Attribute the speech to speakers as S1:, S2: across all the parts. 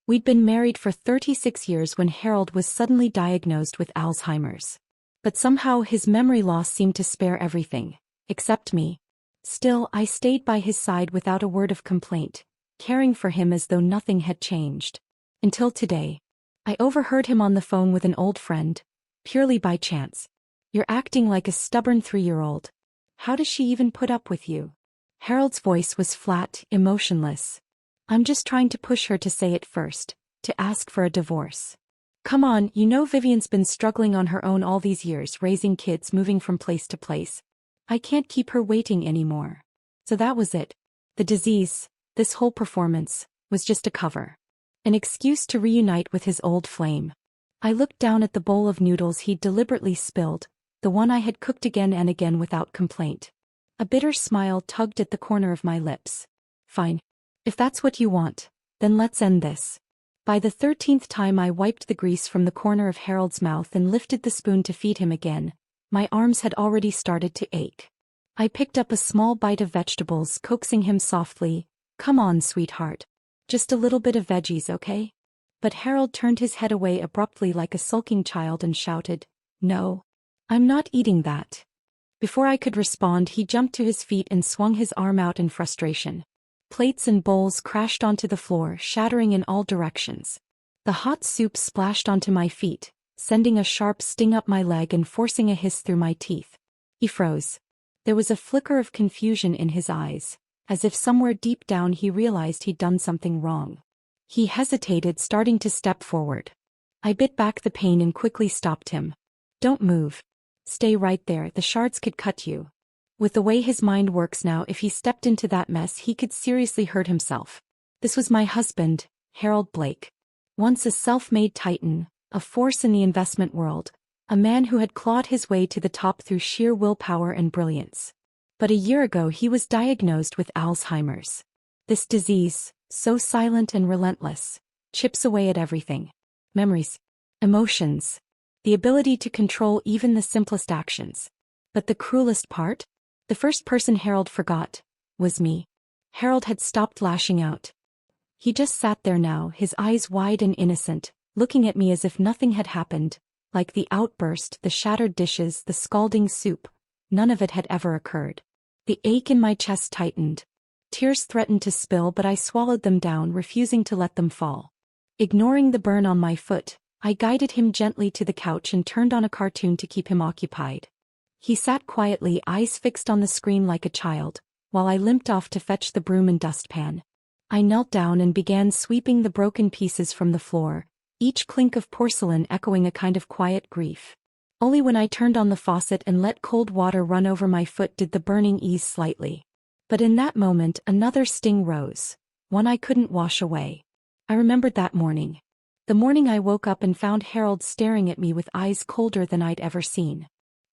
S1: We'd been married for 36 years when Harold was suddenly diagnosed with Alzheimer's. But somehow his memory loss seemed to spare everything, except me. Still, I stayed by his side without a word of complaint, caring for him as though nothing had changed. Until today. I overheard him on the phone with an old friend, purely by chance. "You're acting like a stubborn 3-year-old. How does she even put up with you?" Harold's voice was flat, emotionless. "I'm just trying to push her to say it first, to ask for a divorce. Come on, you know Vivien's been struggling on her own all these years, raising kids, moving from place to place. I can't keep her waiting anymore." So that was it. The disease, this whole performance, was just a cover. An excuse to reunite with his old flame. I looked down at the bowl of noodles he'd deliberately spilled, the one I had cooked again and again without complaint. A bitter smile tugged at the corner of my lips. "Fine. If that's what you want, then let's end this." By the 13th time I wiped the grease from the corner of Harold's mouth and lifted the spoon to feed him again, my arms had already started to ache. I picked up a small bite of vegetables, coaxing him softly, "Come on, sweetheart. Just a little bit of veggies, okay?" But Harold turned his head away abruptly like a sulking child and shouted, "No. I'm not eating that." Before I could respond, he jumped to his feet and swung his arm out in frustration. Plates and bowls crashed onto the floor, shattering in all directions. The hot soup splashed onto my feet, sending a sharp sting up my leg and forcing a hiss through my teeth. He froze. There was a flicker of confusion in his eyes, as if somewhere deep down he realized he'd done something wrong. He hesitated, starting to step forward. I bit back the pain and quickly stopped him. "Don't move. Stay right there, the shards could cut you." With the way his mind works now, if he stepped into that mess he could seriously hurt himself. This was my husband, Harold Blake. Once a self-made titan, a force in the investment world, a man who had clawed his way to the top through sheer willpower and brilliance. But a year ago he was diagnosed with Alzheimer's. This disease, so silent and relentless, chips away at everything. Memories, emotions, the ability to control even the simplest actions. But the cruelest part? The first person Harold forgot was me. Harold had stopped lashing out. He just sat there now, his eyes wide and innocent, looking at me as if nothing had happened, like the outburst, the shattered dishes, the scalding soup. None of it had ever occurred. The ache in my chest tightened. Tears threatened to spill, but I swallowed them down, refusing to let them fall. Ignoring the burn on my foot, I guided him gently to the couch and turned on a cartoon to keep him occupied. He sat quietly, eyes fixed on the screen like a child, while I limped off to fetch the broom and dustpan. I knelt down and began sweeping the broken pieces from the floor, each clink of porcelain echoing a kind of quiet grief. Only when I turned on the faucet and let cold water run over my foot did the burning ease slightly. But in that moment another sting rose, one I couldn't wash away. I remembered that morning. The morning I woke up and found Harold staring at me with eyes colder than I'd ever seen.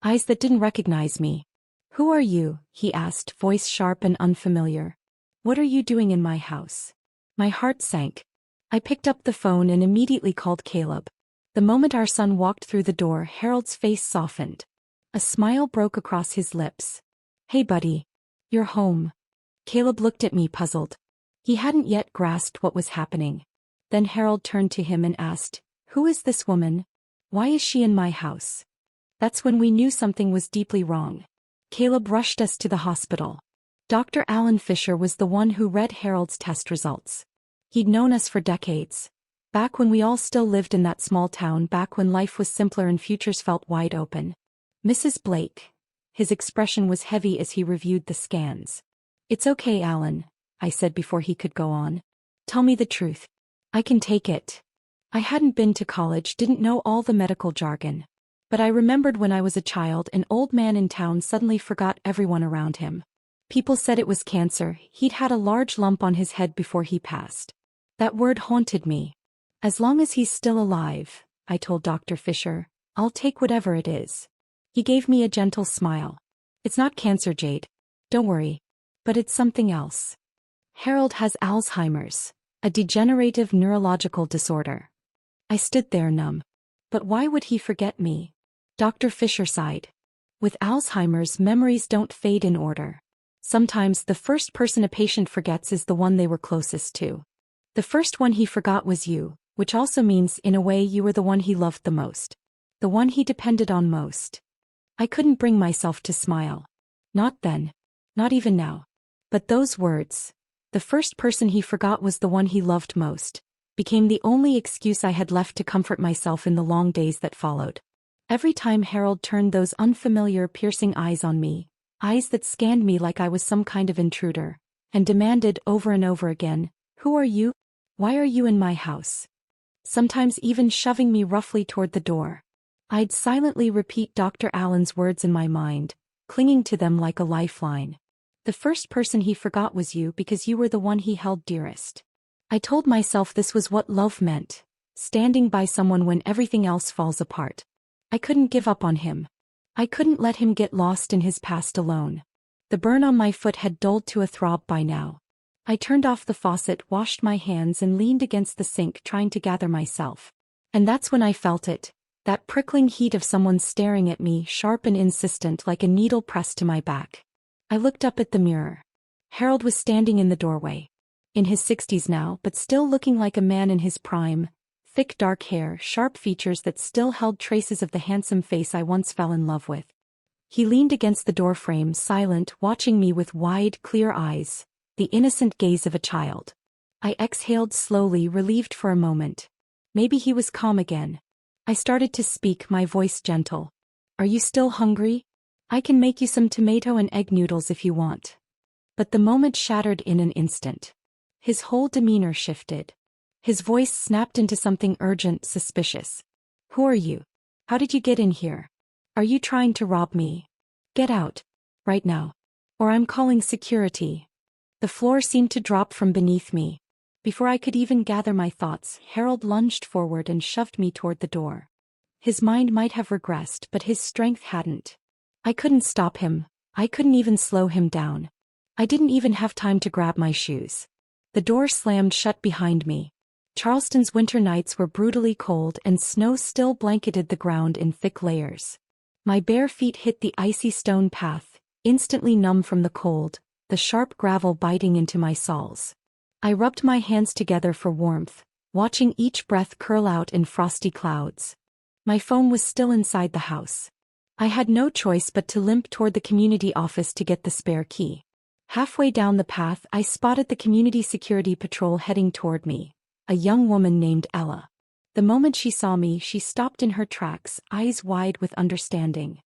S1: Eyes that didn't recognize me. "Who are you?" he asked, voice sharp and unfamiliar. "What are you doing in my house?" My heart sank. I picked up the phone and immediately called Caleb. The moment our son walked through the door, Harold's face softened. A smile broke across his lips. "Hey buddy. You're home." Caleb looked at me, puzzled. He hadn't yet grasped what was happening. Then Harold turned to him and asked, "Who is this woman? Why is she in my house?" That's when we knew something was deeply wrong. Caleb rushed us to the hospital. Dr. Alan Fisher was the one who read Harold's test results. He'd known us for decades. Back when we all still lived in that small town, back when life was simpler and futures felt wide open. "Mrs. Blake." His expression was heavy as he reviewed the scans. "It's okay, Alan," I said before he could go on. "Tell me the truth. I can take it." I hadn't been to college, didn't know all the medical jargon. But I remembered when I was a child, an old man in town suddenly forgot everyone around him. People said it was cancer. He'd had a large lump on his head before he passed. That word haunted me. "As long as he's still alive," I told Dr. Fisher, "I'll take whatever it is." He gave me a gentle smile. "It's not cancer, Jade. Don't worry. But it's something else. Harold has Alzheimer's, a degenerative neurological disorder." I stood there numb. But why would he forget me? Dr. Fisher sighed. "With Alzheimer's, memories don't fade in order. Sometimes the first person a patient forgets is the one they were closest to. The first one he forgot was you, which also means in a way you were the one he loved the most. The one he depended on most. I couldn't bring myself to smile. Not then. Not even now. But those words, the first person he forgot was the one he loved most, became the only excuse I had left to comfort myself in the long days that followed. Every time Harold turned those unfamiliar, piercing eyes on me, eyes that scanned me like I was some kind of intruder, and demanded over and over again, "Who are you? Why are you in my house?" Sometimes even shoving me roughly toward the door. I'd silently repeat Dr. Allen's words in my mind, clinging to them like a lifeline. The first person he forgot was you because you were the one he held dearest. I told myself this was what love meant, standing by someone when everything else falls apart. I couldn't give up on him. I couldn't let him get lost in his past alone. The burn on my foot had dulled to a throb by now. I turned off the faucet, washed my hands and leaned against the sink trying to gather myself. And that's when I felt it, that prickling heat of someone staring at me, sharp and insistent like a needle pressed to my back. I looked up at the mirror. Harold was standing in the doorway. In his 60s now, but still looking like a man in his prime. Thick dark hair, sharp features that still held traces of the handsome face I once fell in love with. He leaned against the doorframe, silent, watching me with wide, clear eyes, the innocent gaze of a child. I exhaled slowly, relieved for a moment. Maybe he was calm again. I started to speak, my voice gentle. "Are you still hungry? I can make you some tomato and egg noodles if you want." But the moment shattered in an instant. His whole demeanor shifted. His voice snapped into something urgent, suspicious. "Who are you? How did you get in here? Are you trying to rob me? Get out. Right now. Or I'm calling security." The floor seemed to drop from beneath me. Before I could even gather my thoughts, Harold lunged forward and shoved me toward the door. His mind might have regressed, but his strength hadn't. I couldn't stop him. I couldn't even slow him down. I didn't even have time to grab my shoes. The door slammed shut behind me. Charleston's winter nights were brutally cold and snow still blanketed the ground in thick layers. My bare feet hit the icy stone path, instantly numb from the cold, the sharp gravel biting into my soles. I rubbed my hands together for warmth, watching each breath curl out in frosty clouds. My phone was still inside the house. I had no choice but to limp toward the community office to get the spare key. Halfway down the path, I spotted the community security patrol heading toward me, a young woman named Ella. The moment she saw me, she stopped in her tracks, eyes wide with understanding.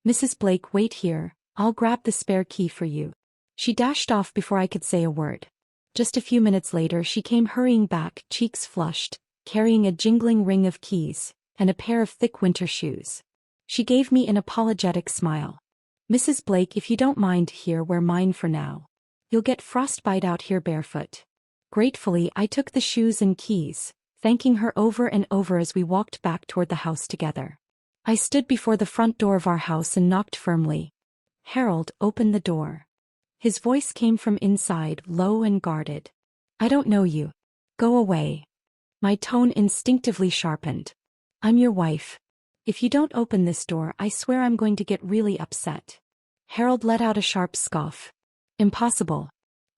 S1: "Mrs. Blake, wait here, I'll grab the spare key for you." She dashed off before I could say a word. Just a few minutes later she came hurrying back, cheeks flushed, carrying a jingling ring of keys, and a pair of thick winter shoes. She gave me an apologetic smile. "Mrs. Blake, if you don't mind, here, wear mine for now. You'll get frostbite out here barefoot." Gratefully I took the shoes and keys, thanking her over and over as we walked back toward the house together. I stood before the front door of our house and knocked firmly. "Harold, open the door." His voice came from inside, low and guarded. "I don't know you. Go away." My tone instinctively sharpened. "I'm your wife. If you don't open this door, I swear I'm going to get really upset." Harold let out a sharp scoff. "Impossible.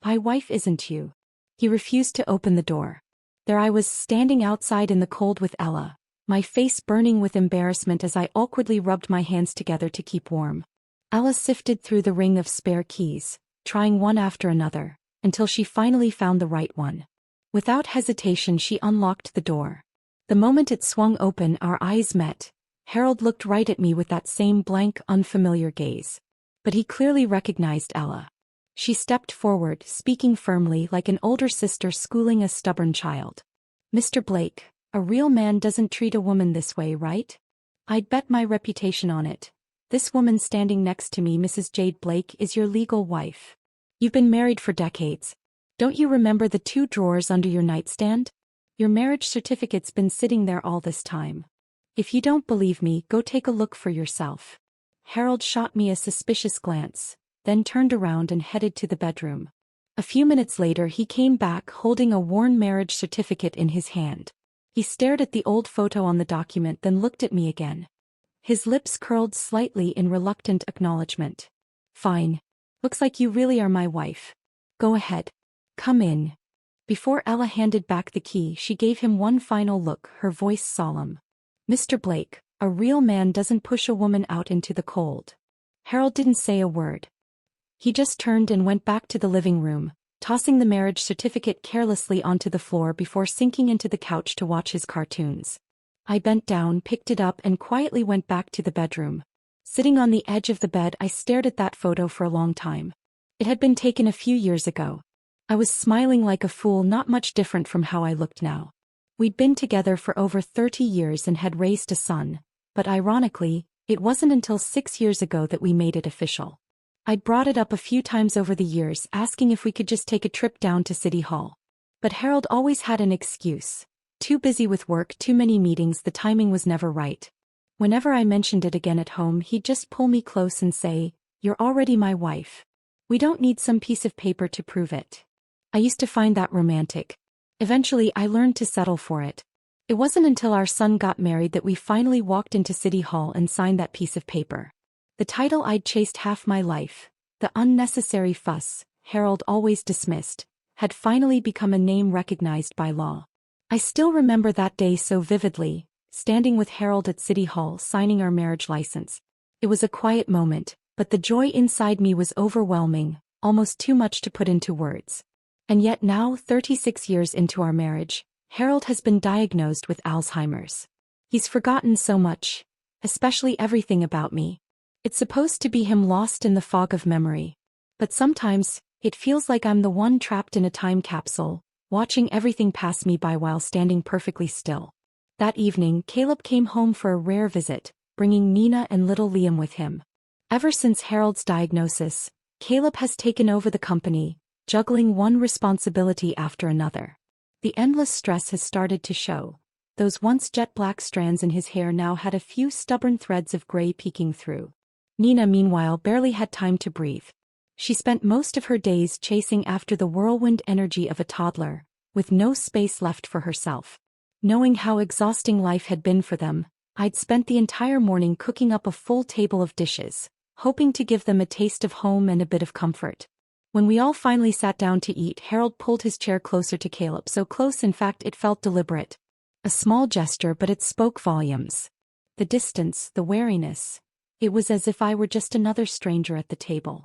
S1: My wife isn't you." He refused to open the door. There I was, standing outside in the cold with Ella, my face burning with embarrassment as I awkwardly rubbed my hands together to keep warm. Ella sifted through the ring of spare keys, trying one after another, until she finally found the right one. Without hesitation she unlocked the door. The moment it swung open, our eyes met. Harold looked right at me with that same blank, unfamiliar gaze. But he clearly recognized Ella. She stepped forward, speaking firmly like an older sister schooling a stubborn child. "Mr. Blake, a real man doesn't treat a woman this way, right? I'd bet my reputation on it. This woman standing next to me, Mrs. Jade Blake, is your legal wife. You've been married for decades. Don't you remember the 2 drawers under your nightstand? Your marriage certificate's been sitting there all this time. If you don't believe me, go take a look for yourself." Harold shot me a suspicious glance, then turned around and headed to the bedroom. A few minutes later he came back holding a worn marriage certificate in his hand. He stared at the old photo on the document, then looked at me again. His lips curled slightly in reluctant acknowledgement. "Fine. Looks like you really are my wife. Go ahead. Come in." Before Ella handed back the key, she gave him one final look, her voice solemn. "Mr. Blake, a real man doesn't push a woman out into the cold." Harold didn't say a word. He just turned and went back to the living room, tossing the marriage certificate carelessly onto the floor before sinking into the couch to watch his cartoons. I bent down, picked it up, and quietly went back to the bedroom. Sitting on the edge of the bed, I stared at that photo for a long time. It had been taken a few years ago. I was smiling like a fool, not much different from how I looked now. We'd been together for over 30 years and had raised a son, but ironically, it wasn't until 6 years ago that we made it official. I'd brought it up a few times over the years, asking if we could just take a trip down to City Hall. But Harold always had an excuse. Too busy with work, too many meetings, the timing was never right. Whenever I mentioned it again at home, he'd just pull me close and say, "You're already my wife. We don't need some piece of paper to prove it." I used to find that romantic. Eventually, I learned to settle for it. It wasn't until our son got married that we finally walked into City Hall and signed that piece of paper. The title I'd chased half my life, "The Unnecessary Fuss," Harold always dismissed, had finally become a name recognized by law. I still remember that day so vividly, standing with Harold at City Hall signing our marriage license. It was a quiet moment, but the joy inside me was overwhelming, almost too much to put into words. And yet now, 36 years into our marriage, Harold has been diagnosed with Alzheimer's. He's forgotten so much, especially everything about me. It's supposed to be him lost in the fog of memory. But sometimes, it feels like I'm the one trapped in a time capsule, watching everything pass me by while standing perfectly still. That evening, Caleb came home for a rare visit, bringing Nina and little Liam with him. Ever since Harold's diagnosis, Caleb has taken over the company, juggling one responsibility after another. The endless stress has started to show. Those once jet black strands in his hair now had a few stubborn threads of gray peeking through. Nina, meanwhile, barely had time to breathe. She spent most of her days chasing after the whirlwind energy of a toddler, with no space left for herself. Knowing how exhausting life had been for them, I'd spent the entire morning cooking up a full table of dishes, hoping to give them a taste of home and a bit of comfort. When we all finally sat down to eat, Harold pulled his chair closer to Caleb, so close in fact it felt deliberate. A small gesture, but it spoke volumes. The distance, the wariness. It was as if I were just another stranger at the table.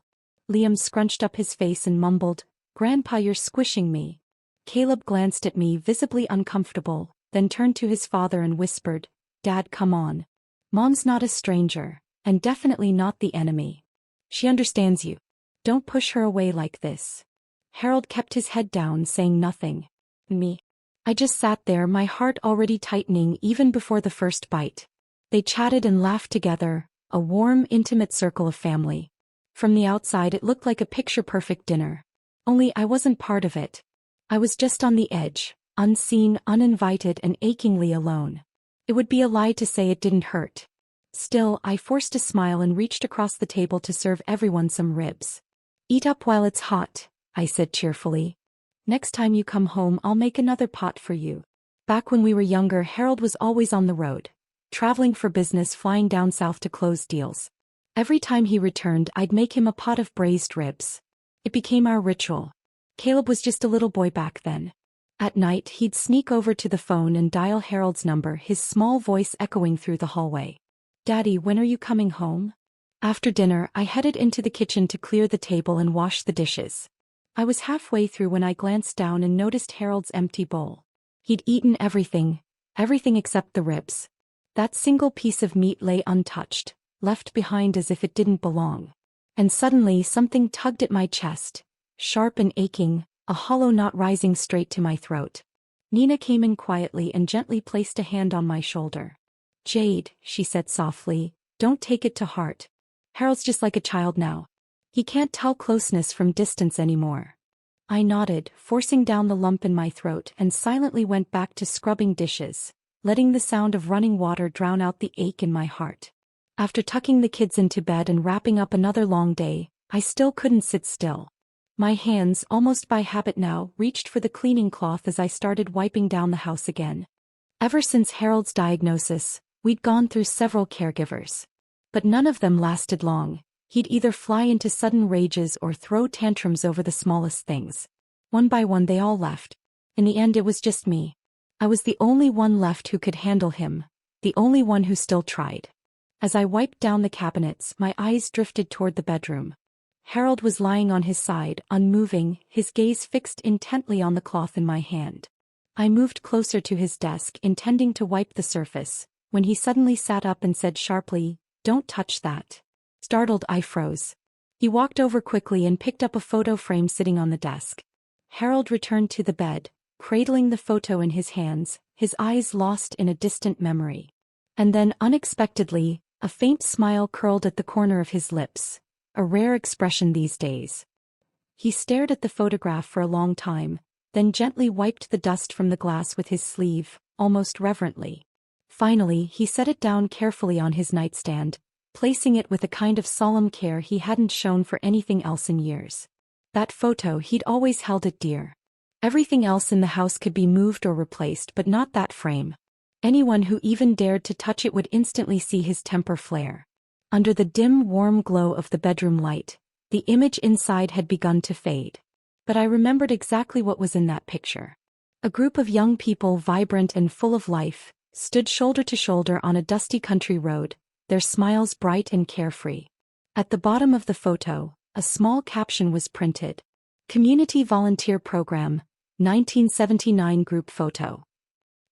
S1: Liam scrunched up his face and mumbled, "Grandpa, you're squishing me." Caleb glanced at me, visibly uncomfortable, then turned to his father and whispered, "Dad, come on. Mom's not a stranger, and definitely not the enemy. She understands you. Don't push her away like this." Harold kept his head down, saying nothing. Me? I just sat there, my heart already tightening even before the first bite. They chatted and laughed together, a warm, intimate circle of family. From the outside it looked like a picture-perfect dinner. Only I wasn't part of it. I was just on the edge, unseen, uninvited, and achingly alone. It would be a lie to say it didn't hurt. Still, I forced a smile and reached across the table to serve everyone some ribs. "Eat up while it's hot," I said cheerfully. "Next time you come home, I'll make another pot for you." Back when we were younger, Harold was always on the road, traveling for business, flying down south to close deals. Every time he returned, I'd make him a pot of braised ribs. It became our ritual. Caleb was just a little boy back then. At night, he'd sneak over to the phone and dial Harold's number, his small voice echoing through the hallway. "Daddy, when are you coming home?" After dinner, I headed into the kitchen to clear the table and wash the dishes. I was halfway through when I glanced down and noticed Harold's empty bowl. He'd eaten everything except the ribs. That single piece of meat lay untouched, left behind as if it didn't belong. And suddenly something tugged at my chest, sharp and aching, a hollow knot rising straight to my throat. Nina came in quietly and gently placed a hand on my shoulder. "Jade," she said softly, "don't take it to heart. Harold's just like a child now. He can't tell closeness from distance anymore." I nodded, forcing down the lump in my throat, and silently went back to scrubbing dishes, letting the sound of running water drown out the ache in my heart. After tucking the kids into bed and wrapping up another long day, I still couldn't sit still. My hands, almost by habit now, reached for the cleaning cloth as I started wiping down the house again. Ever since Harold's diagnosis, we'd gone through several caregivers. But none of them lasted long. He'd either fly into sudden rages or throw tantrums over the smallest things. One by one they all left. In the end it was just me. I was the only one left who could handle him, the only one who still tried. As I wiped down the cabinets, my eyes drifted toward the bedroom. Harold was lying on his side, unmoving, his gaze fixed intently on the cloth in my hand. I moved closer to his desk, intending to wipe the surface, when he suddenly sat up and said sharply, "Don't touch that." Startled, I froze. He walked over quickly and picked up a photo frame sitting on the desk. Harold returned to the bed, cradling the photo in his hands, his eyes lost in a distant memory. And then, unexpectedly, a faint smile curled at the corner of his lips, a rare expression these days. He stared at the photograph for a long time, then gently wiped the dust from the glass with his sleeve, almost reverently. Finally, he set it down carefully on his nightstand, placing it with a kind of solemn care he hadn't shown for anything else in years. That photo, he'd always held it dear. Everything else in the house could be moved or replaced, but not that frame. Anyone who even dared to touch it would instantly see his temper flare. Under the dim, warm glow of the bedroom light, the image inside had begun to fade. But I remembered exactly what was in that picture. A group of young people, vibrant and full of life, stood shoulder to shoulder on a dusty country road, their smiles bright and carefree. At the bottom of the photo, a small caption was printed: Community Volunteer Program, 1979 Group Photo.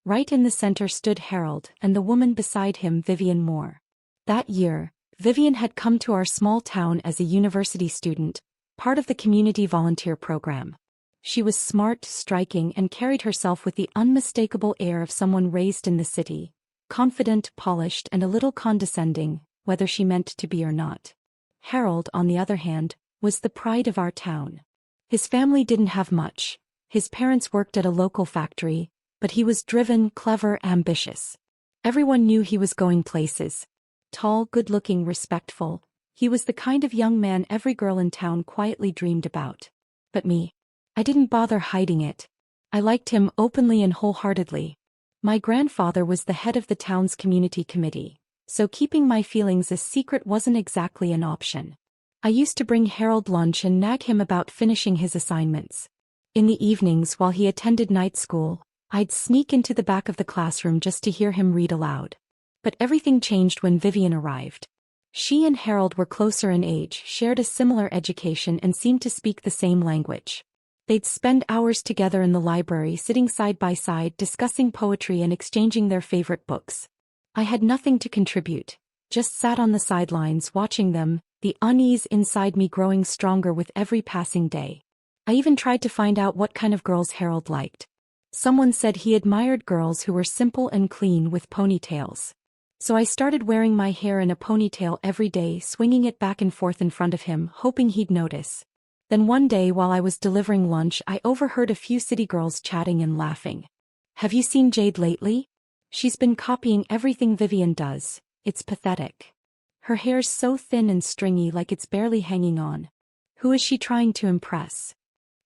S1: Right in the center stood Harold, and the woman beside him, Vivien Moore. That year, Vivien had come to our small town as a university student, part of the Community Volunteer Program. She was smart, striking, and carried herself with the unmistakable air of someone raised in the city, confident, polished, and a little condescending, whether she meant to be or not. Harold, on the other hand, was the pride of our town. His family didn't have much. His parents worked at a local factory, but he was driven, clever, ambitious. Everyone knew he was going places. Tall, good-looking, respectful, he was the kind of young man every girl in town quietly dreamed about. But me, I didn't bother hiding it. I liked him openly and wholeheartedly. My grandfather was the head of the town's community committee, so keeping my feelings a secret wasn't exactly an option. I used to bring Harold lunch and nag him about finishing his assignments. In the evenings while he attended night school, I'd sneak into the back of the classroom just to hear him read aloud. But everything changed when Vivien arrived. She and Harold were closer in age, shared a similar education, and seemed to speak the same language. They'd spend hours together in the library, sitting side by side, discussing poetry and exchanging their favorite books. I had nothing to contribute, just sat on the sidelines watching them, the unease inside me growing stronger with every passing day. I even tried to find out what kind of girls Harold liked. Someone said he admired girls who were simple and clean with ponytails. So I started wearing my hair in a ponytail every day, swinging it back and forth in front of him, hoping he'd notice. Then one day while I was delivering lunch, I overheard a few city girls chatting and laughing. "Have you seen Jade lately? She's been copying everything Vivien does. It's pathetic. Her hair's so thin and stringy, like it's barely hanging on. Who is she trying to impress?"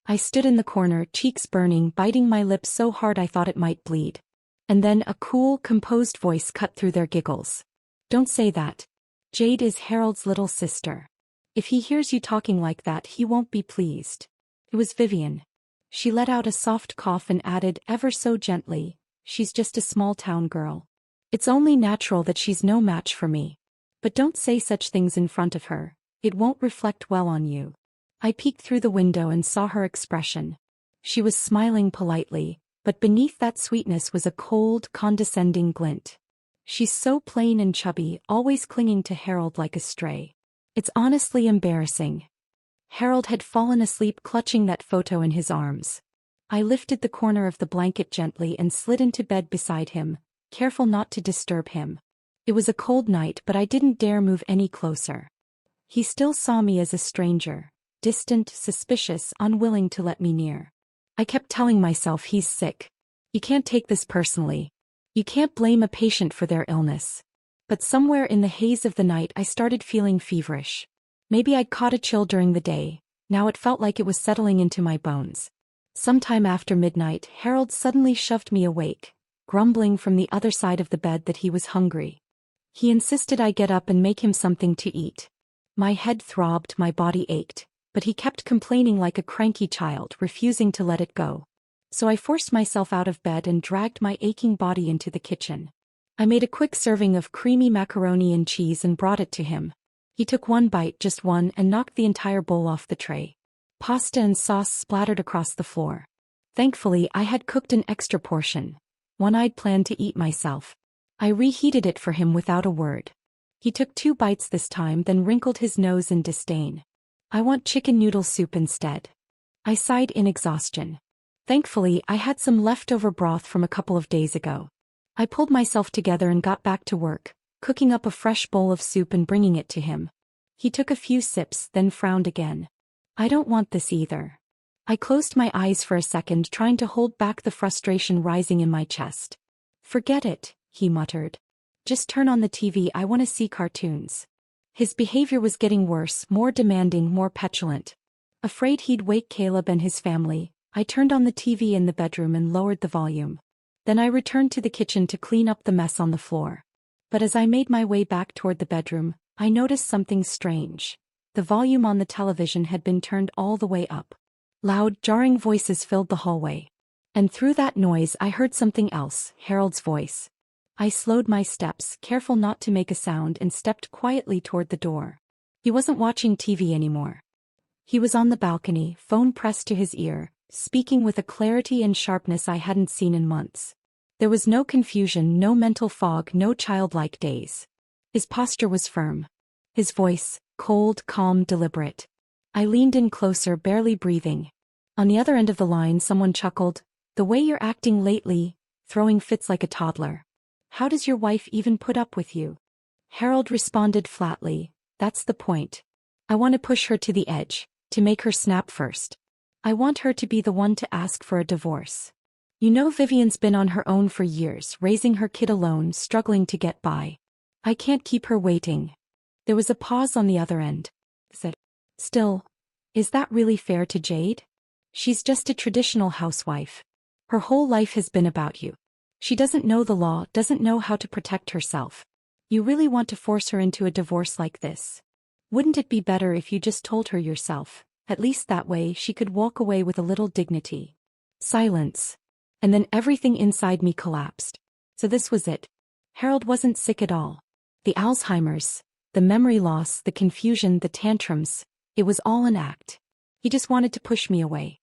S1: I stood in the corner, cheeks burning, biting my lips so hard I thought it might bleed. And then a cool, composed voice cut through their giggles. "Don't say that. Jade is Harold's little sister. If he hears you talking like that, he won't be pleased." It was Vivien. She let out a soft cough and added, ever so gently, "She's just a small-town girl. It's only natural that she's no match for me. But don't say such things in front of her. It won't reflect well on you." I peeked through the window and saw her expression. She was smiling politely, but beneath that sweetness was a cold, condescending glint. "She's so plain and chubby, always clinging to Harold like a stray. It's honestly embarrassing." Harold had fallen asleep clutching that photo in his arms. I lifted the corner of the blanket gently and slid into bed beside him, careful not to disturb him. It was a cold night, but I didn't dare move any closer. He still saw me as a stranger, distant, suspicious, unwilling to let me near. I kept telling myself, he's sick. You can't take this personally. You can't blame a patient for their illness. But somewhere in the haze of the night I started feeling feverish. Maybe I'd caught a chill during the day, now it felt like it was settling into my bones. Sometime after midnight, Harold suddenly shoved me awake, grumbling from the other side of the bed that he was hungry. He insisted I get up and make him something to eat. My head throbbed, my body ached, but he kept complaining like a cranky child, refusing to let it go. So I forced myself out of bed and dragged my aching body into the kitchen. I made a quick serving of creamy macaroni and cheese and brought it to him. He took one bite, just one, and knocked the entire bowl off the tray. Pasta and sauce splattered across the floor. Thankfully, I had cooked an extra portion, one I'd planned to eat myself. I reheated it for him without a word. He took 2 bites this time, then wrinkled his nose in disdain. I want chicken noodle soup instead. I sighed in exhaustion. Thankfully, I had some leftover broth from a couple of days ago. I pulled myself together and got back to work, cooking up a fresh bowl of soup and bringing it to him. He took a few sips, then frowned again. I don't want this either. I closed my eyes for a second, trying to hold back the frustration rising in my chest. Forget it, he muttered. Just turn on the TV, I want to see cartoons. His behavior was getting worse, more demanding, more petulant. Afraid he'd wake Caleb and his family, I turned on the TV in the bedroom and lowered the volume. Then I returned to the kitchen to clean up the mess on the floor. But as I made my way back toward the bedroom, I noticed something strange. The volume on the television had been turned all the way up. Loud, jarring voices filled the hallway. And through that noise I heard something else, Harold's voice. I slowed my steps, careful not to make a sound, and stepped quietly toward the door. He wasn't watching TV anymore. He was on the balcony, phone pressed to his ear, speaking with a clarity and sharpness I hadn't seen in months. There was no confusion, no mental fog, no childlike daze. His posture was firm. His voice, cold, calm, deliberate. I leaned in closer, barely breathing. On the other end of the line someone chuckled, "The way you're acting lately, throwing fits like a toddler. How does your wife even put up with you?" Harold responded flatly, "That's the point. I want to push her to the edge, to make her snap first. I want her to be the one to ask for a divorce. You know, Vivien's been on her own for years, raising her kid alone, struggling to get by. I can't keep her waiting." There was a pause on the other end. Said, "Still, is that really fair to Jade? She's just a traditional housewife. Her whole life has been about you. She doesn't know the law, doesn't know how to protect herself. You really want to force her into a divorce like this? Wouldn't it be better if you just told her yourself? At least that way she could walk away with a little dignity." Silence. And then everything inside me collapsed. So this was it. Harold wasn't sick at all. The Alzheimer's, the memory loss, the confusion, the tantrums, it was all an act. He just wanted to push me away.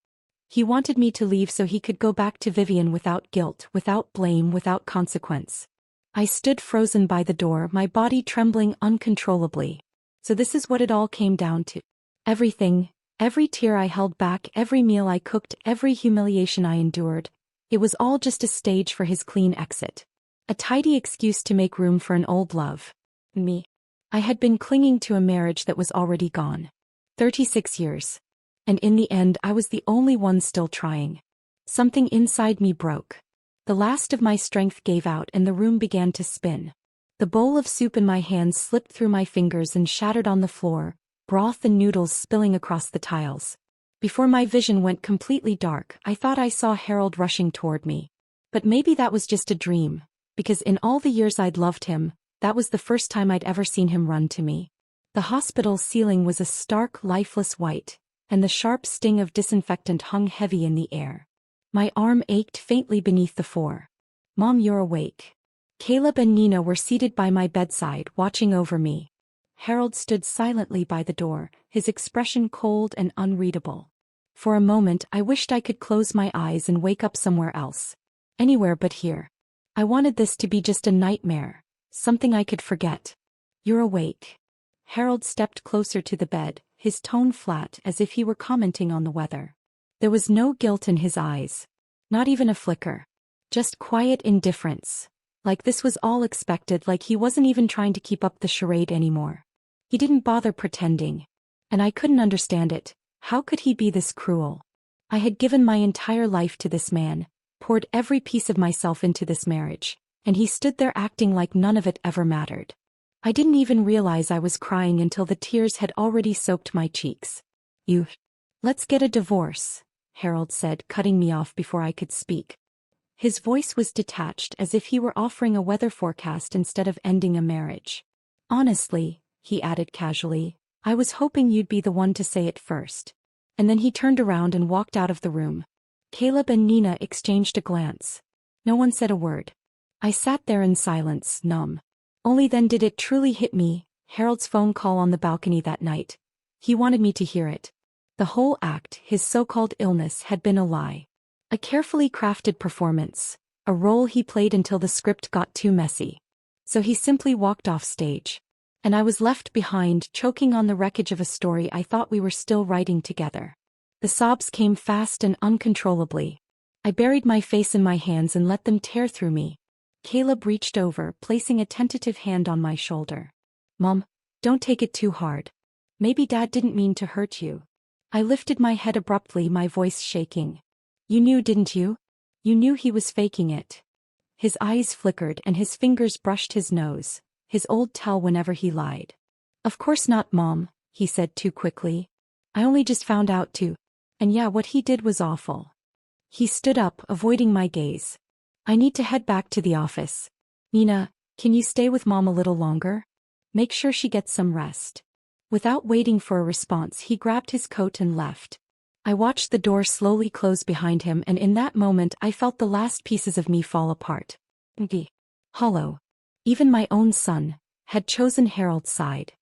S1: He wanted me to leave so he could go back to Vivien without guilt, without blame, without consequence. I stood frozen by the door, my body trembling uncontrollably. So this is what it all came down to. Everything, every tear I held back, every meal I cooked, every humiliation I endured, it was all just a stage for his clean exit. A tidy excuse to make room for an old love. Me. I had been clinging to a marriage that was already gone. 36 years. And in the end I was the only one still trying. Something inside me broke. The last of my strength gave out and the room began to spin. The bowl of soup in my hands slipped through my fingers and shattered on the floor, broth and noodles spilling across the tiles. Before my vision went completely dark, I thought I saw Harold rushing toward me. But maybe that was just a dream, because in all the years I'd loved him, that was the first time I'd ever seen him run to me. The hospital ceiling was a stark, lifeless white, and the sharp sting of disinfectant hung heavy in the air. My arm ached faintly beneath the floor. "Mom, you're awake." Caleb and Nina were seated by my bedside, watching over me. Harold stood silently by the door, his expression cold and unreadable. For a moment I wished I could close my eyes and wake up somewhere else. Anywhere but here. I wanted this to be just a nightmare, something I could forget. "You're awake." Harold stepped closer to the bed, his tone flat as if he were commenting on the weather. There was no guilt in his eyes. Not even a flicker. Just quiet indifference. Like this was all expected, like he wasn't even trying to keep up the charade anymore. He didn't bother pretending. And I couldn't understand it. How could he be this cruel? I had given my entire life to this man, poured every piece of myself into this marriage, and he stood there acting like none of it ever mattered. I didn't even realize I was crying until the tears had already soaked my cheeks. Let's get a divorce," Harold said, cutting me off before I could speak. His voice was detached, as if he were offering a weather forecast instead of ending a marriage. "Honestly," he added casually, "I was hoping you'd be the one to say it first." And then he turned around and walked out of the room. Caleb and Nina exchanged a glance. No one said a word. I sat there in silence, numb. Only then did it truly hit me, Harold's phone call on the balcony that night. He wanted me to hear it. The whole act, his so-called illness, had been a lie. A carefully crafted performance, a role he played until the script got too messy. So he simply walked off stage. And I was left behind, choking on the wreckage of a story I thought we were still writing together. The sobs came fast and uncontrollably. I buried my face in my hands and let them tear through me. Caleb reached over, placing a tentative hand on my shoulder. Mom, don't take it too hard. Maybe Dad didn't mean to hurt you. I lifted my head abruptly, my voice shaking. You knew, didn't you? You knew he was faking it. His eyes flickered and his fingers brushed his nose, his old tell whenever he lied. Of course not, Mom, he said too quickly. I only just found out too. And yeah, what he did was awful. He stood up, avoiding my gaze. I need to head back to the office. Nina, can you stay with Mom a little longer? Make sure she gets some rest. Without waiting for a response, he grabbed his coat and left. I watched the door slowly close behind him, and in that moment I felt the last pieces of me fall apart. Hollow. Even my own son had chosen Harold's side.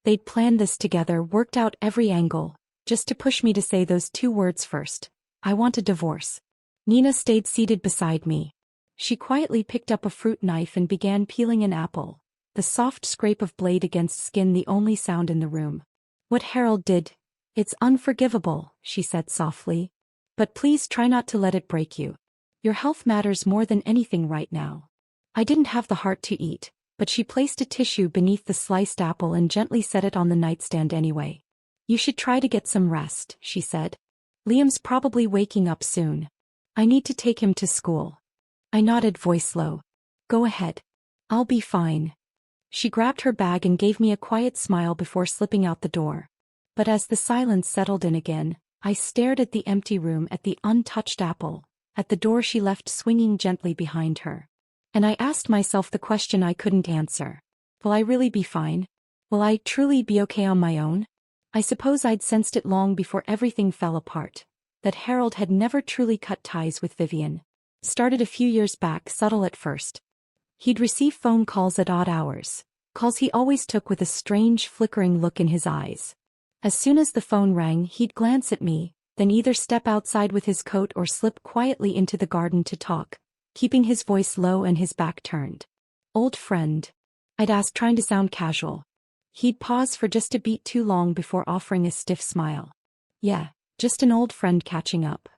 S1: They'd planned this together, worked out every angle, just to push me to say those two words first. I want a divorce. Nina stayed seated beside me. She quietly picked up a fruit knife and began peeling an apple, the soft scrape of blade against skin the only sound in the room. What Harold did, it's unforgivable, she said softly. But please try not to let it break you. Your health matters more than anything right now. I didn't have the heart to eat, but she placed a tissue beneath the sliced apple and gently set it on the nightstand anyway. You should try to get some rest, she said. Liam's probably waking up soon. I need to take him to school. I nodded, voice low. Go ahead. I'll be fine. She grabbed her bag and gave me a quiet smile before slipping out the door. But as the silence settled in again, I stared at the empty room, at the untouched apple, at the door she left swinging gently behind her. And I asked myself the question I couldn't answer. Will I really be fine? Will I truly be okay on my own? I suppose I'd sensed it long before everything fell apart, that Harold had never truly cut ties with Vivien. Started a few years back, subtle at first. He'd receive phone calls at odd hours, calls he always took with a strange flickering look in his eyes. As soon as the phone rang, he'd glance at me, then either step outside with his coat or slip quietly into the garden to talk, keeping his voice low and his back turned. Old friend, I'd ask, trying to sound casual. He'd pause for just a beat too long before offering a stiff smile. Yeah, just an old friend catching up.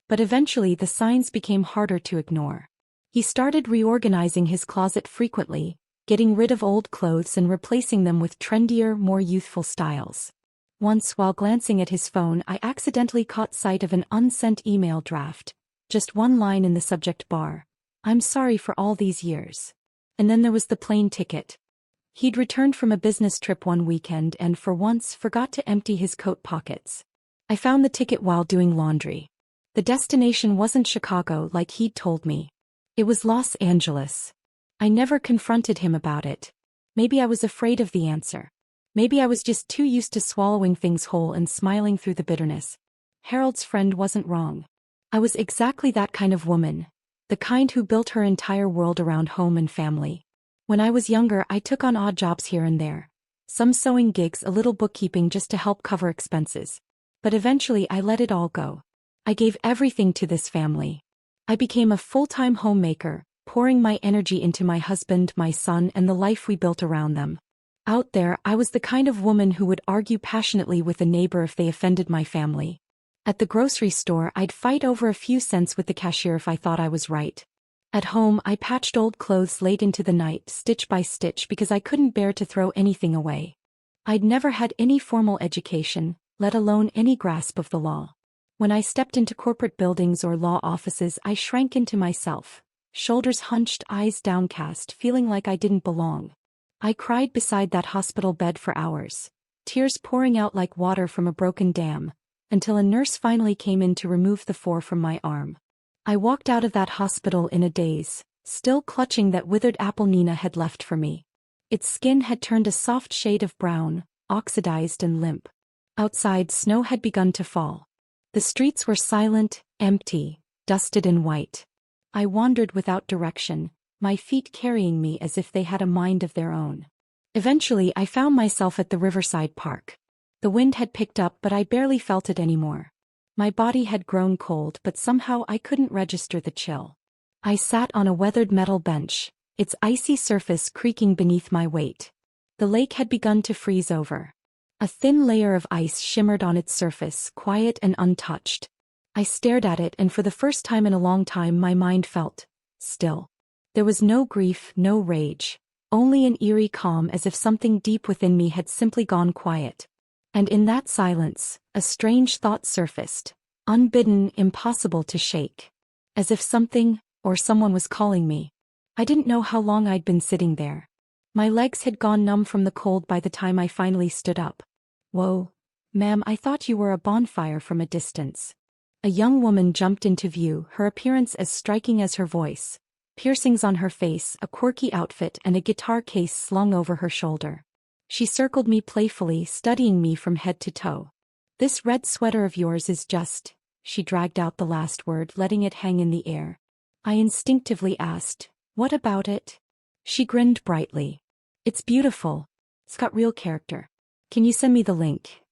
S1: But eventually the signs became harder to ignore. He started reorganizing his closet frequently, getting rid of old clothes and replacing them with trendier, more youthful styles. Once, while glancing at his phone, I accidentally caught sight of an unsent email draft. Just one line in the subject bar. I'm sorry for all these years. And then there was the plane ticket. He'd returned from a business trip one weekend and for once forgot to empty his coat pockets. I found the ticket while doing laundry. The destination wasn't Chicago like he'd told me. It was Los Angeles. I never confronted him about it. Maybe I was afraid of the answer. Maybe I was just too used to swallowing things whole and smiling through the bitterness. Harold's friend wasn't wrong. I was exactly that kind of woman, the kind who built her entire world around home and family. When I was younger, I took on odd jobs here and there. Some sewing gigs, a little bookkeeping just to help cover expenses. But eventually I let it all go. I gave everything to this family. I became a full-time homemaker, pouring my energy into my husband, my son, and the life we built around them. Out there, I was the kind of woman who would argue passionately with a neighbor if they offended my family. At the grocery store, I'd fight over a few cents with the cashier if I thought I was right. At home, I patched old clothes late into the night, stitch by stitch, because I couldn't bear to throw anything away. I'd never had any formal education, let alone any grasp of the law. When I stepped into corporate buildings or law offices, I shrank into myself, shoulders hunched, eyes downcast, feeling like I didn't belong. I cried beside that hospital bed for hours, tears pouring out like water from a broken dam, until a nurse finally came in to remove the four from my arm. I walked out of that hospital in a daze, still clutching that withered apple Nina had left for me. Its skin had turned a soft shade of brown, oxidized and limp. Outside, snow had begun to fall. The streets were silent, empty, dusted in white. I wandered without direction, my feet carrying me as if they had a mind of their own. Eventually I found myself at the riverside park. The wind had picked up but I barely felt it anymore. My body had grown cold but somehow I couldn't register the chill. I sat on a weathered metal bench, its icy surface creaking beneath my weight. The lake had begun to freeze over. A thin layer of ice shimmered on its surface, quiet and untouched. I stared at it and for the first time in a long time my mind felt still. There was no grief, no rage, only an eerie calm as if something deep within me had simply gone quiet. And in that silence, a strange thought surfaced, unbidden, impossible to shake. As if something, or someone was calling me. I didn't know how long I'd been sitting there. My legs had gone numb from the cold by the time I finally stood up. "Whoa, ma'am, I thought you were a bonfire from a distance." A young woman jumped into view, her appearance as striking as her voice. Piercings on her face, a quirky outfit and a guitar case slung over her shoulder. She circled me playfully, studying me from head to toe. "This red sweater of yours is just..." She dragged out the last word, letting it hang in the air. I instinctively asked, "What about it?" She grinned brightly. "It's beautiful. It's got real character. Can you send me the link?"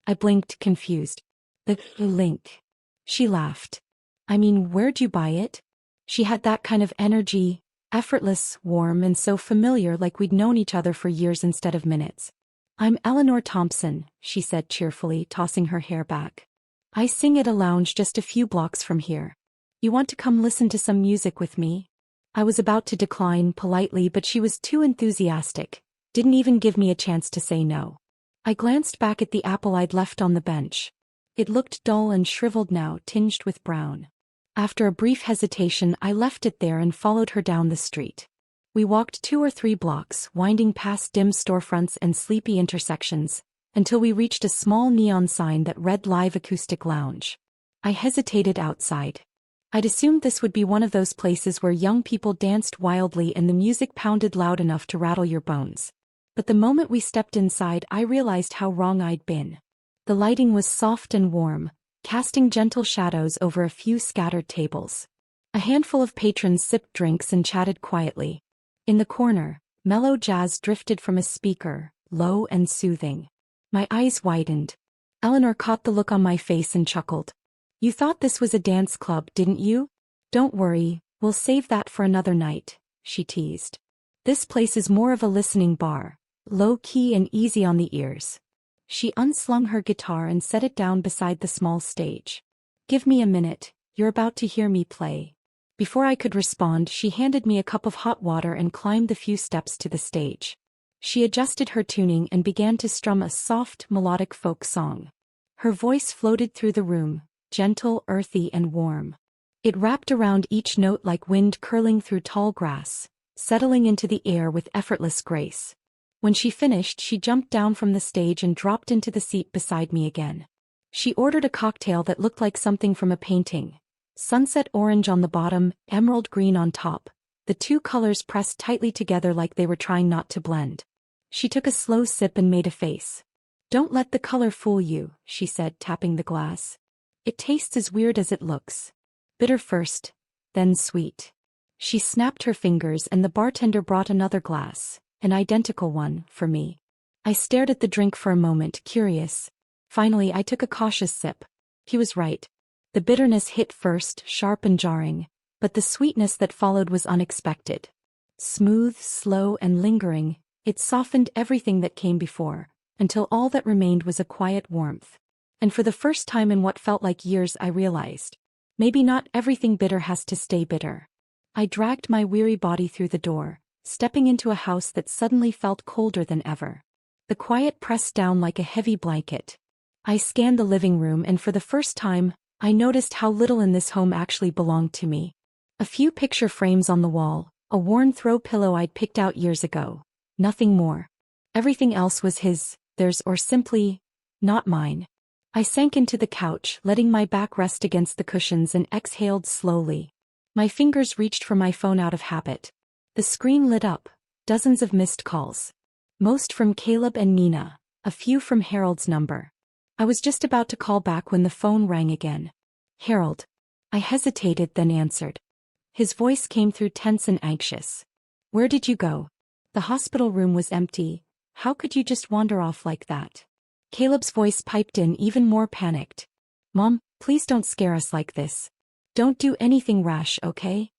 S1: I blinked, confused. The link?" She laughed. "I mean, where'd you buy it?" She had that kind of energy, effortless, warm and so familiar, like we'd known each other for years instead of minutes. "I'm Eleanor Thompson," she said cheerfully, tossing her hair back. "I sing at a lounge just a few blocks from here. You want to come listen to some music with me?" I was about to decline politely but she was too enthusiastic, didn't even give me a chance to say no. I glanced back at the apple I'd left on the bench. It looked dull and shriveled now, tinged with brown. After a brief hesitation I left it there and followed her down the street. We walked 2 or 3 blocks, winding past dim storefronts and sleepy intersections, until we reached a small neon sign that read Live Acoustic Lounge. I hesitated outside. I'd assumed this would be one of those places where young people danced wildly and the music pounded loud enough to rattle your bones. But the moment we stepped inside I realized how wrong I'd been. The lighting was soft and warm, casting gentle shadows over a few scattered tables. A handful of patrons sipped drinks and chatted quietly. In the corner, mellow jazz drifted from a speaker, low and soothing. My eyes widened. Eleanor caught the look on my face and chuckled. "You thought this was a dance club, didn't you? Don't worry, we'll save that for another night," she teased. "This place is more of a listening bar, low-key and easy on the ears." She unslung her guitar and set it down beside the small stage. "Give me a minute, you're about to hear me play." Before I could respond, she handed me a cup of hot water and climbed the few steps to the stage. She adjusted her tuning and began to strum a soft, melodic folk song. Her voice floated through the room, gentle, earthy and warm. It wrapped around each note like wind curling through tall grass, settling into the air with effortless grace. When she finished, she jumped down from the stage and dropped into the seat beside me again. She ordered a cocktail that looked like something from a painting. Sunset orange on the bottom, emerald green on top, the 2 colors pressed tightly together like they were trying not to blend. She took a slow sip and made a face. "Don't let the color fool you," she said, tapping the glass. "It tastes as weird as it looks. Bitter first, then sweet." She snapped her fingers and the bartender brought another glass, an identical one, for me. I stared at the drink for a moment, curious. Finally I took a cautious sip. He was right. The bitterness hit first, sharp and jarring, but the sweetness that followed was unexpected. Smooth, slow and lingering, it softened everything that came before, until all that remained was a quiet warmth. And for the first time in what felt like years I realized, maybe not everything bitter has to stay bitter. I dragged my weary body through the door, stepping into a house that suddenly felt colder than ever. The quiet pressed down like a heavy blanket. I scanned the living room and for the first time, I noticed how little in this home actually belonged to me. A few picture frames on the wall, a worn throw pillow I'd picked out years ago. Nothing more. Everything else was his, theirs, or simply not mine. I sank into the couch, letting my back rest against the cushions and exhaled slowly. My fingers reached for my phone out of habit. The screen lit up, dozens of missed calls. Most from Caleb and Nina, a few from Harold's number. I was just about to call back when the phone rang again. "Harold." I hesitated, then answered. His voice came through tense and anxious. Where did you go? The hospital room was empty. How could you just wander off like that? Caleb's voice piped in, even more panicked. Mom, please don't scare us like this. Don't do anything rash, okay?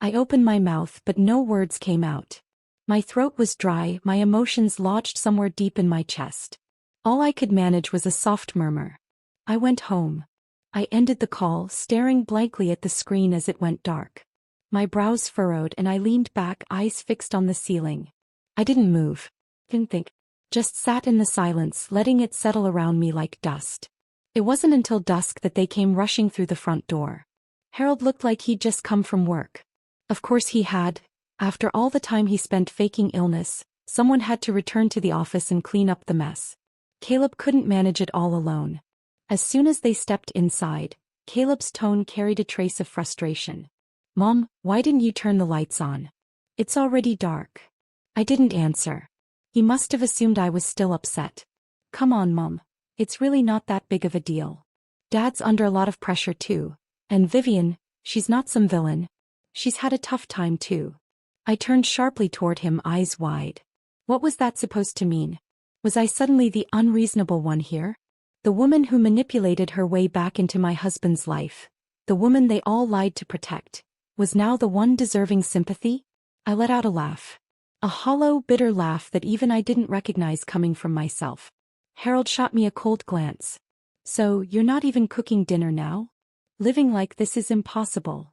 S1: I opened my mouth, but no words came out. My throat was dry, my emotions lodged somewhere deep in my chest. All I could manage was a soft murmur. I went home. I ended the call, staring blankly at the screen as it went dark. My brows furrowed and I leaned back, eyes fixed on the ceiling. I didn't move. Didn't think. Just sat in the silence, letting it settle around me like dust. It wasn't until dusk that they came rushing through the front door. Harold looked like he'd just come from work. Of course he had. After all the time he spent faking illness, someone had to return to the office and clean up the mess. Caleb couldn't manage it all alone. As soon as they stepped inside, Caleb's tone carried a trace of frustration. Mom, why didn't you turn the lights on? It's already dark. I didn't answer. He must have assumed I was still upset. Come on, Mom. It's really not that big of a deal. Dad's under a lot of pressure too. And Vivien, she's not some villain. She's had a tough time too. I turned sharply toward him, eyes wide. What was that supposed to mean? Was I suddenly the unreasonable one here? The woman who manipulated her way back into my husband's life, the woman they all lied to protect, was now the one deserving sympathy? I let out a laugh. A hollow, bitter laugh that even I didn't recognize coming from myself. Harold shot me a cold glance. So, you're not even cooking dinner now? Living like this is impossible.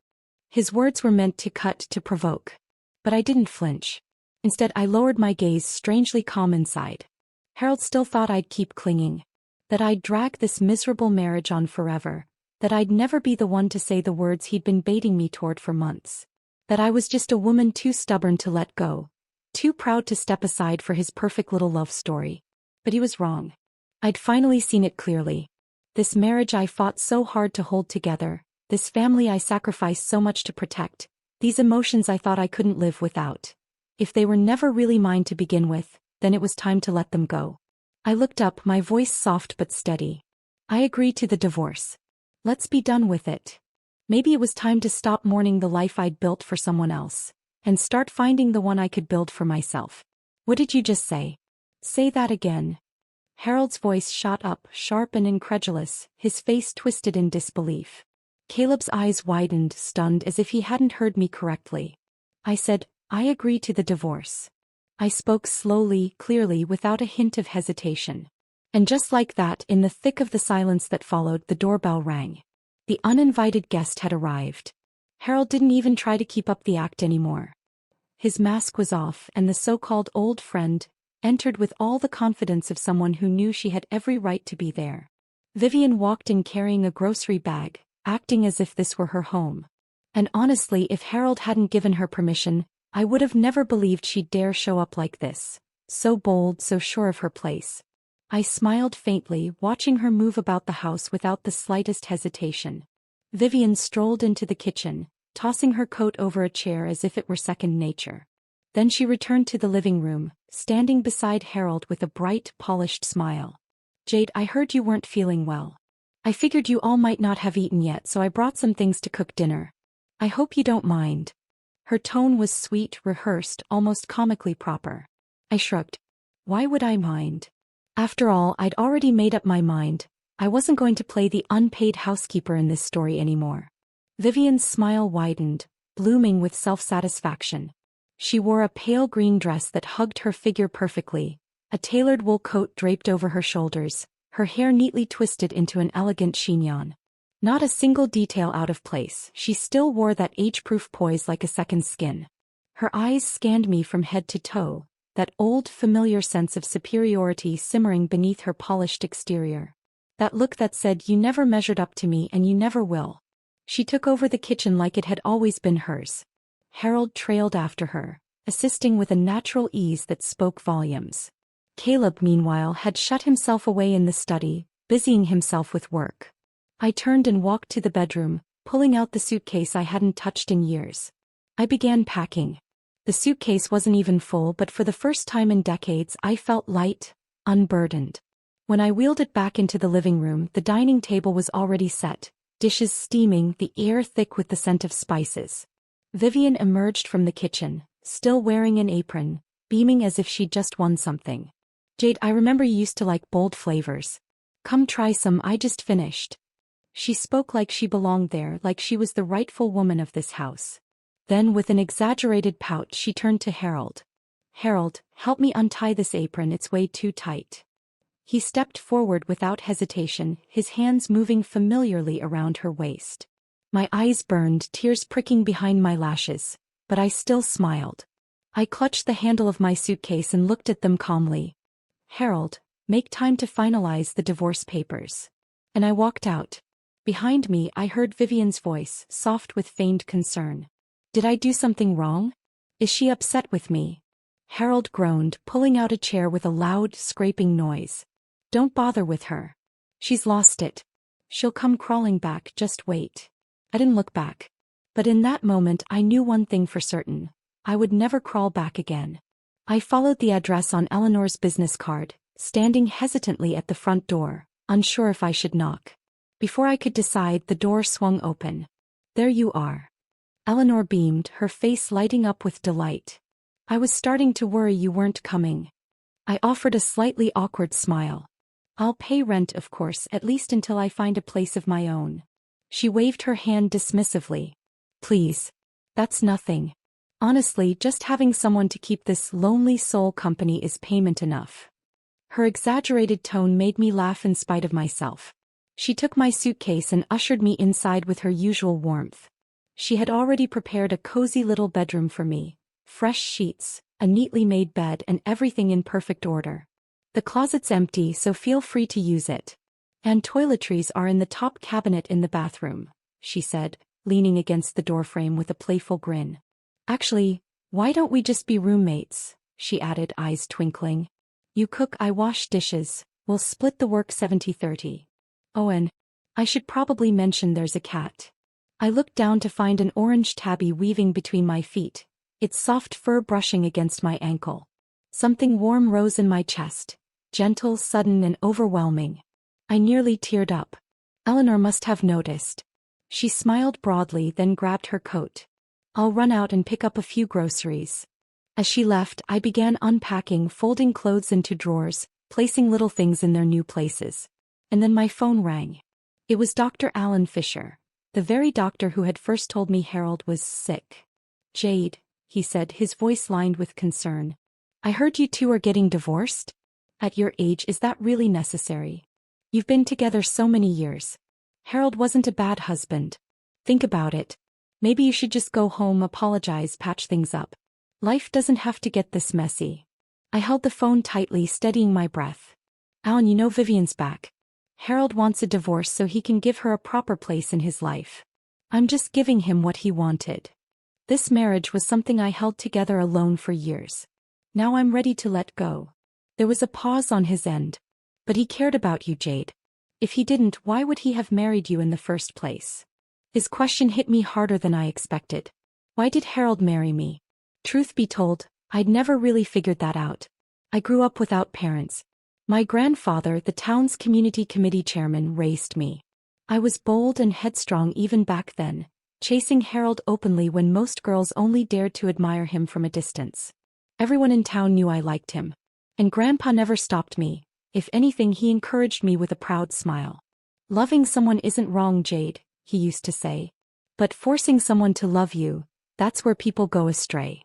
S1: His words were meant to cut, to provoke. But I didn't flinch. Instead, I lowered my gaze, strangely calm inside. Harold still thought I'd keep clinging. That I'd drag this miserable marriage on forever. That I'd never be the one to say the words he'd been baiting me toward for months. That I was just a woman too stubborn to let go. Too proud to step aside for his perfect little love story. But he was wrong. I'd finally seen it clearly. This marriage I fought so hard to hold together, this family I sacrificed so much to protect, these emotions I thought I couldn't live without. If they were never really mine to begin with, then it was time to let them go. I looked up, my voice soft but steady. I agreed to the divorce. Let's be done with it. Maybe it was time to stop mourning the life I'd built for someone else, and start finding the one I could build for myself. What did you just say? Say that again. Harold's voice shot up, sharp and incredulous, his face twisted in disbelief. Caleb's eyes widened, stunned as if he hadn't heard me correctly. I said, I agree to the divorce. I spoke slowly, clearly, without a hint of hesitation. And just like that, in the thick of the silence that followed, the doorbell rang. The uninvited guest had arrived. Harold didn't even try to keep up the act anymore. His mask was off, and the so-called old friend entered with all the confidence of someone who knew she had every right to be there. Vivien walked in carrying a grocery bag, acting as if this were her home. And honestly, if Harold hadn't given her permission, I would have never believed she'd dare show up like this. So bold, so sure of her place. I smiled faintly, watching her move about the house without the slightest hesitation. Vivien strolled into the kitchen, tossing her coat over a chair as if it were second nature. Then she returned to the living room, standing beside Harold with a bright, polished smile. Jade, I heard you weren't feeling well. I figured you all might not have eaten yet, so I brought some things to cook dinner. I hope you don't mind. Her tone was sweet, rehearsed, almost comically proper. I shrugged. Why would I mind? After all, I'd already made up my mind. I wasn't going to play the unpaid housekeeper in this story anymore. Vivien's smile widened, blooming with self-satisfaction. She wore a pale green dress that hugged her figure perfectly, a tailored wool coat draped over her shoulders, her hair neatly twisted into an elegant chignon. Not a single detail out of place, she still wore that age-proof poise like a second skin. Her eyes scanned me from head to toe, that old, familiar sense of superiority simmering beneath her polished exterior. That look that said, you never measured up to me and you never will. She took over the kitchen like it had always been hers. Harold trailed after her, assisting with a natural ease that spoke volumes. Caleb, meanwhile, had shut himself away in the study, busying himself with work. I turned and walked to the bedroom, pulling out the suitcase I hadn't touched in years. I began packing. The suitcase wasn't even full, but for the first time in decades I felt light, unburdened. When I wheeled it back into the living room, the dining table was already set, dishes steaming, the air thick with the scent of spices. Vivien emerged from the kitchen, still wearing an apron, beaming as if she'd just won something. "Jade, I remember you used to like bold flavors. Come try some, I just finished." She spoke like she belonged there, like she was the rightful woman of this house. Then with an exaggerated pout she turned to Harold. "Harold, help me untie this apron, it's way too tight." He stepped forward without hesitation, his hands moving familiarly around her waist. My eyes burned, tears pricking behind my lashes, but I still smiled. I clutched the handle of my suitcase and looked at them calmly. "Harold, make time to finalize the divorce papers." And I walked out. Behind me I heard Vivien's voice, soft with feigned concern. "Did I do something wrong? Is she upset with me?" Harold groaned, pulling out a chair with a loud, scraping noise. "Don't bother with her. She's lost it. She'll come crawling back, just wait." I didn't look back. But in that moment I knew one thing for certain. I would never crawl back again. I followed the address on Eleanor's business card, standing hesitantly at the front door, unsure if I should knock. Before I could decide, the door swung open. "There you are." Eleanor beamed, her face lighting up with delight. "I was starting to worry you weren't coming." I offered a slightly awkward smile. "I'll pay rent, of course, at least until I find a place of my own." She waved her hand dismissively. "Please. That's nothing. Honestly, just having someone to keep this lonely soul company is payment enough." Her exaggerated tone made me laugh in spite of myself. She took my suitcase and ushered me inside with her usual warmth. She had already prepared a cozy little bedroom for me. Fresh sheets, a neatly made bed, and everything in perfect order. "The closet's empty, so feel free to use it. And toiletries are in the top cabinet in the bathroom," she said, leaning against the doorframe with a playful grin. "Actually, why don't we just be roommates?" she added, eyes twinkling. "You cook, I wash dishes, we'll split the work 70-30. Oh, and I should probably mention there's a cat." I looked down to find an orange tabby weaving between my feet, its soft fur brushing against my ankle. Something warm rose in my chest, gentle, sudden, and overwhelming. I nearly teared up. Eleanor must have noticed. She smiled broadly, then grabbed her coat. "I'll run out and pick up a few groceries." As she left, I began unpacking, folding clothes into drawers, placing little things in their new places. And then my phone rang. It was Dr. Alan Fisher, the very doctor who had first told me Harold was sick. "Jade," he said, his voice lined with concern. "I heard you two are getting divorced? At your age, is that really necessary? You've been together so many years. Harold wasn't a bad husband. Think about it. Maybe you should just go home, apologize, patch things up. Life doesn't have to get this messy." I held the phone tightly, steadying my breath. "Alan, you know Vivien's back. Harold wants a divorce so he can give her a proper place in his life. I'm just giving him what he wanted. This marriage was something I held together alone for years. Now I'm ready to let go." There was a pause on his end. "But he cared about you, Jade. If he didn't, why would he have married you in the first place?" His question hit me harder than I expected. Why did Harold marry me? Truth be told, I'd never really figured that out. I grew up without parents. My grandfather, the town's community committee chairman, raised me. I was bold and headstrong even back then, chasing Harold openly when most girls only dared to admire him from a distance. Everyone in town knew I liked him. And Grandpa never stopped me. If anything, he encouraged me with a proud smile. "Loving someone isn't wrong, Jade," he used to say. "But forcing someone to love you, that's where people go astray."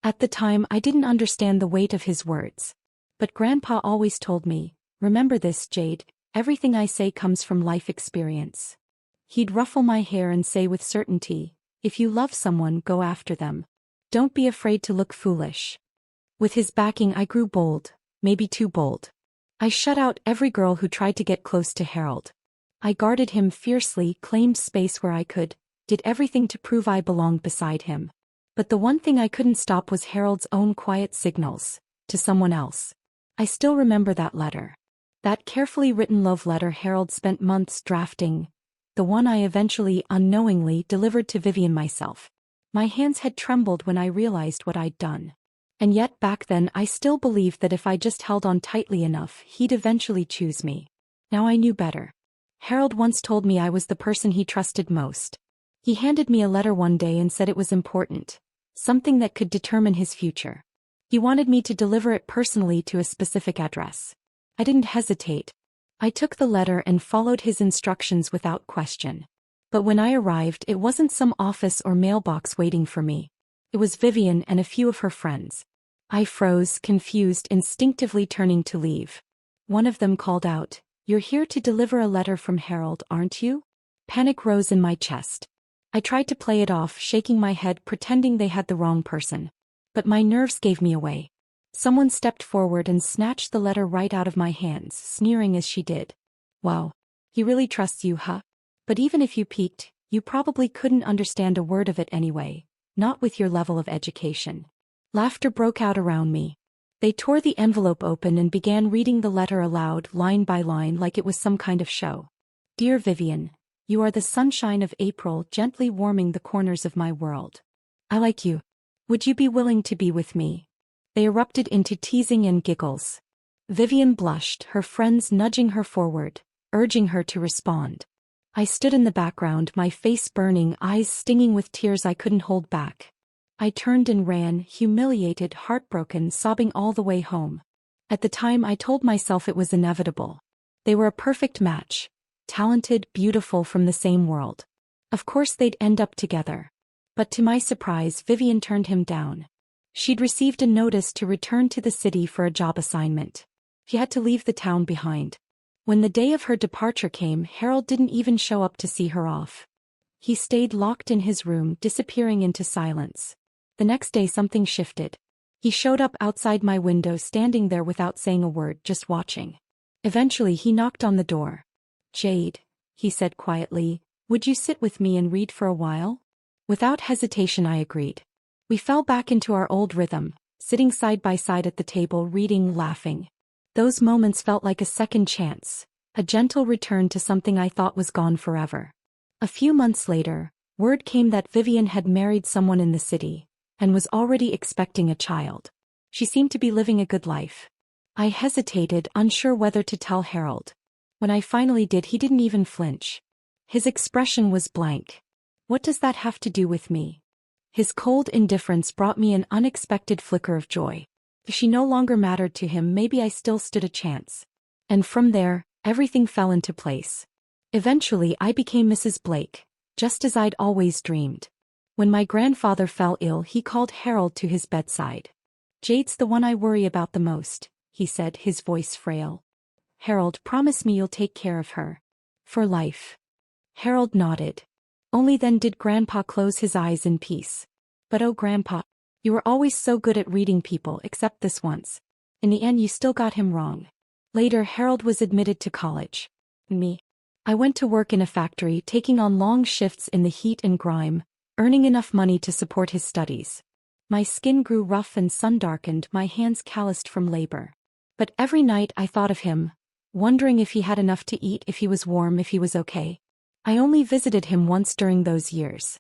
S1: At the time, I didn't understand the weight of his words. But Grandpa always told me, "Remember this, Jade, everything I say comes from life experience." He'd ruffle my hair and say with certainty, "If you love someone, go after them. Don't be afraid to look foolish." With his backing, I grew bold, maybe too bold. I shut out every girl who tried to get close to Harold. I guarded him fiercely, claimed space where I could, did everything to prove I belonged beside him. But the one thing I couldn't stop was Harold's own quiet signals, to someone else. I still remember that letter. That carefully written love letter Harold spent months drafting, the one I eventually, unknowingly, delivered to Vivien myself. My hands had trembled when I realized what I'd done. And yet back then I still believed that if I just held on tightly enough, he'd eventually choose me. Now I knew better. Harold once told me I was the person he trusted most. He handed me a letter one day and said it was important, something that could determine his future. He wanted me to deliver it personally to a specific address. I didn't hesitate. I took the letter and followed his instructions without question. But when I arrived, it wasn't some office or mailbox waiting for me. It was Vivien and a few of her friends. I froze, confused, instinctively turning to leave. One of them called out, "You're here to deliver a letter from Harold, aren't you?" Panic rose in my chest. I tried to play it off, shaking my head, pretending they had the wrong person. But my nerves gave me away. Someone stepped forward and snatched the letter right out of my hands, sneering as she did. "Wow. He really trusts you, huh? But even if you peeked, you probably couldn't understand a word of it anyway, not with your level of education." Laughter broke out around me. They tore the envelope open and began reading the letter aloud, line by line, like it was some kind of show. "Dear Vivien, you are the sunshine of April, gently warming the corners of my world. I like you. Would you be willing to be with me?" They erupted into teasing and giggles. Vivien blushed, her friends nudging her forward, urging her to respond. I stood in the background, my face burning, eyes stinging with tears I couldn't hold back. I turned and ran, humiliated, heartbroken, sobbing all the way home. At the time I told myself it was inevitable. They were a perfect match. Talented, beautiful, from the same world. Of course they'd end up together. But to my surprise, Vivien turned him down. She'd received a notice to return to the city for a job assignment. She had to leave the town behind. When the day of her departure came, Harold didn't even show up to see her off. He stayed locked in his room, disappearing into silence. The next day something shifted. He showed up outside my window, standing there without saying a word, just watching. Eventually he knocked on the door. "Jade," he said quietly, "would you sit with me and read for a while?" Without hesitation I agreed. We fell back into our old rhythm, sitting side by side at the table, reading, laughing. Those moments felt like a second chance, a gentle return to something I thought was gone forever. A few months later, word came that Vivien had married someone in the city, and was already expecting a child. She seemed to be living a good life. I hesitated, unsure whether to tell Harold. When I finally did, he didn't even flinch. His expression was blank. "What does that have to do with me?" His cold indifference brought me an unexpected flicker of joy. If she no longer mattered to him, maybe I still stood a chance. And from there, everything fell into place. Eventually I became Mrs. Blake, just as I'd always dreamed. When my grandfather fell ill, he called Harold to his bedside. "Jade's the one I worry about the most," he said, his voice frail. "Harold, promise me you'll take care of her. For life." Harold nodded. Only then did Grandpa close his eyes in peace. "But oh Grandpa, you were always so good at reading people, except this once. In the end you still got him wrong." Later Harold was admitted to college. Me. I went to work in a factory, taking on long shifts in the heat and grime, earning enough money to support his studies. My skin grew rough and sun-darkened, my hands calloused from labor. But every night I thought of him, wondering if he had enough to eat, if he was warm, if he was okay. I only visited him once during those years.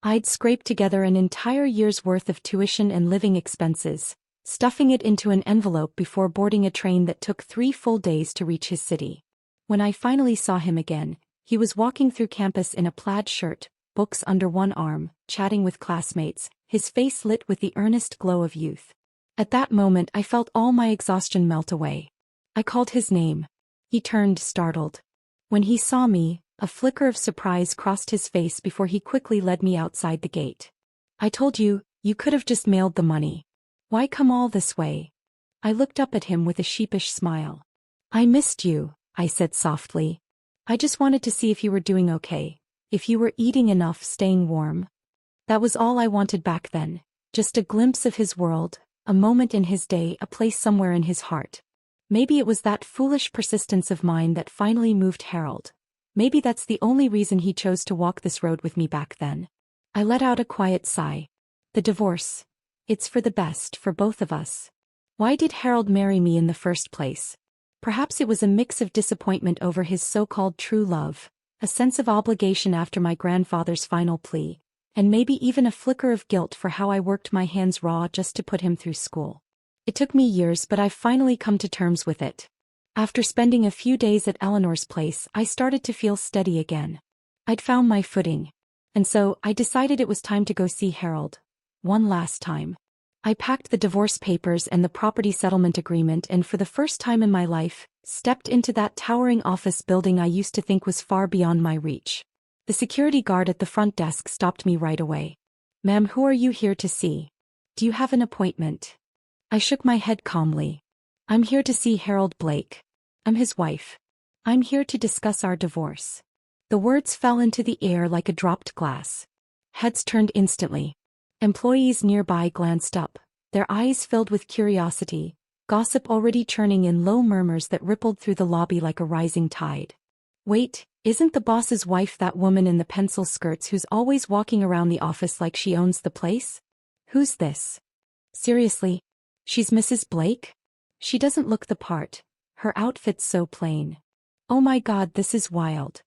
S1: I'd scraped together an entire year's worth of tuition and living expenses, stuffing it into an envelope before boarding a train that took 3 full days to reach his city. When I finally saw him again, he was walking through campus in a plaid shirt, books under one arm, chatting with classmates, his face lit with the earnest glow of youth. At that moment I felt all my exhaustion melt away. I called his name. He turned, startled. When he saw me, a flicker of surprise crossed his face before he quickly led me outside the gate. "I told you, you could have just mailed the money. Why come all this way?" I looked up at him with a sheepish smile. "I missed you," I said softly. "I just wanted to see if you were doing okay, if you were eating enough, staying warm." That was all I wanted back then, just a glimpse of his world, a moment in his day, a place somewhere in his heart. Maybe it was that foolish persistence of mine that finally moved Harold. Maybe that's the only reason he chose to walk this road with me back then. I let out a quiet sigh. The divorce. It's for the best, for both of us. Why did Harold marry me in the first place? Perhaps it was a mix of disappointment over his so-called true love, a sense of obligation after my grandfather's final plea, and maybe even a flicker of guilt for how I worked my hands raw just to put him through school. It took me years, but I've finally come to terms with it. After spending a few days at Eleanor's place, I started to feel steady again. I'd found my footing. And so, I decided it was time to go see Harold. One last time. I packed the divorce papers and the property settlement agreement and for the first time in my life, stepped into that towering office building I used to think was far beyond my reach. The security guard at the front desk stopped me right away. "Ma'am, who are you here to see? Do you have an appointment?" I shook my head calmly. "I'm here to see Harold Blake. I'm his wife. I'm here to discuss our divorce." The words fell into the air like a dropped glass. Heads turned instantly. Employees nearby glanced up, their eyes filled with curiosity, gossip already churning in low murmurs that rippled through the lobby like a rising tide. "Wait, isn't the boss's wife that woman in the pencil skirts who's always walking around the office like she owns the place? Who's this? Seriously? She's Mrs. Blake? She doesn't look the part. Her outfit's so plain. Oh my God, this is wild."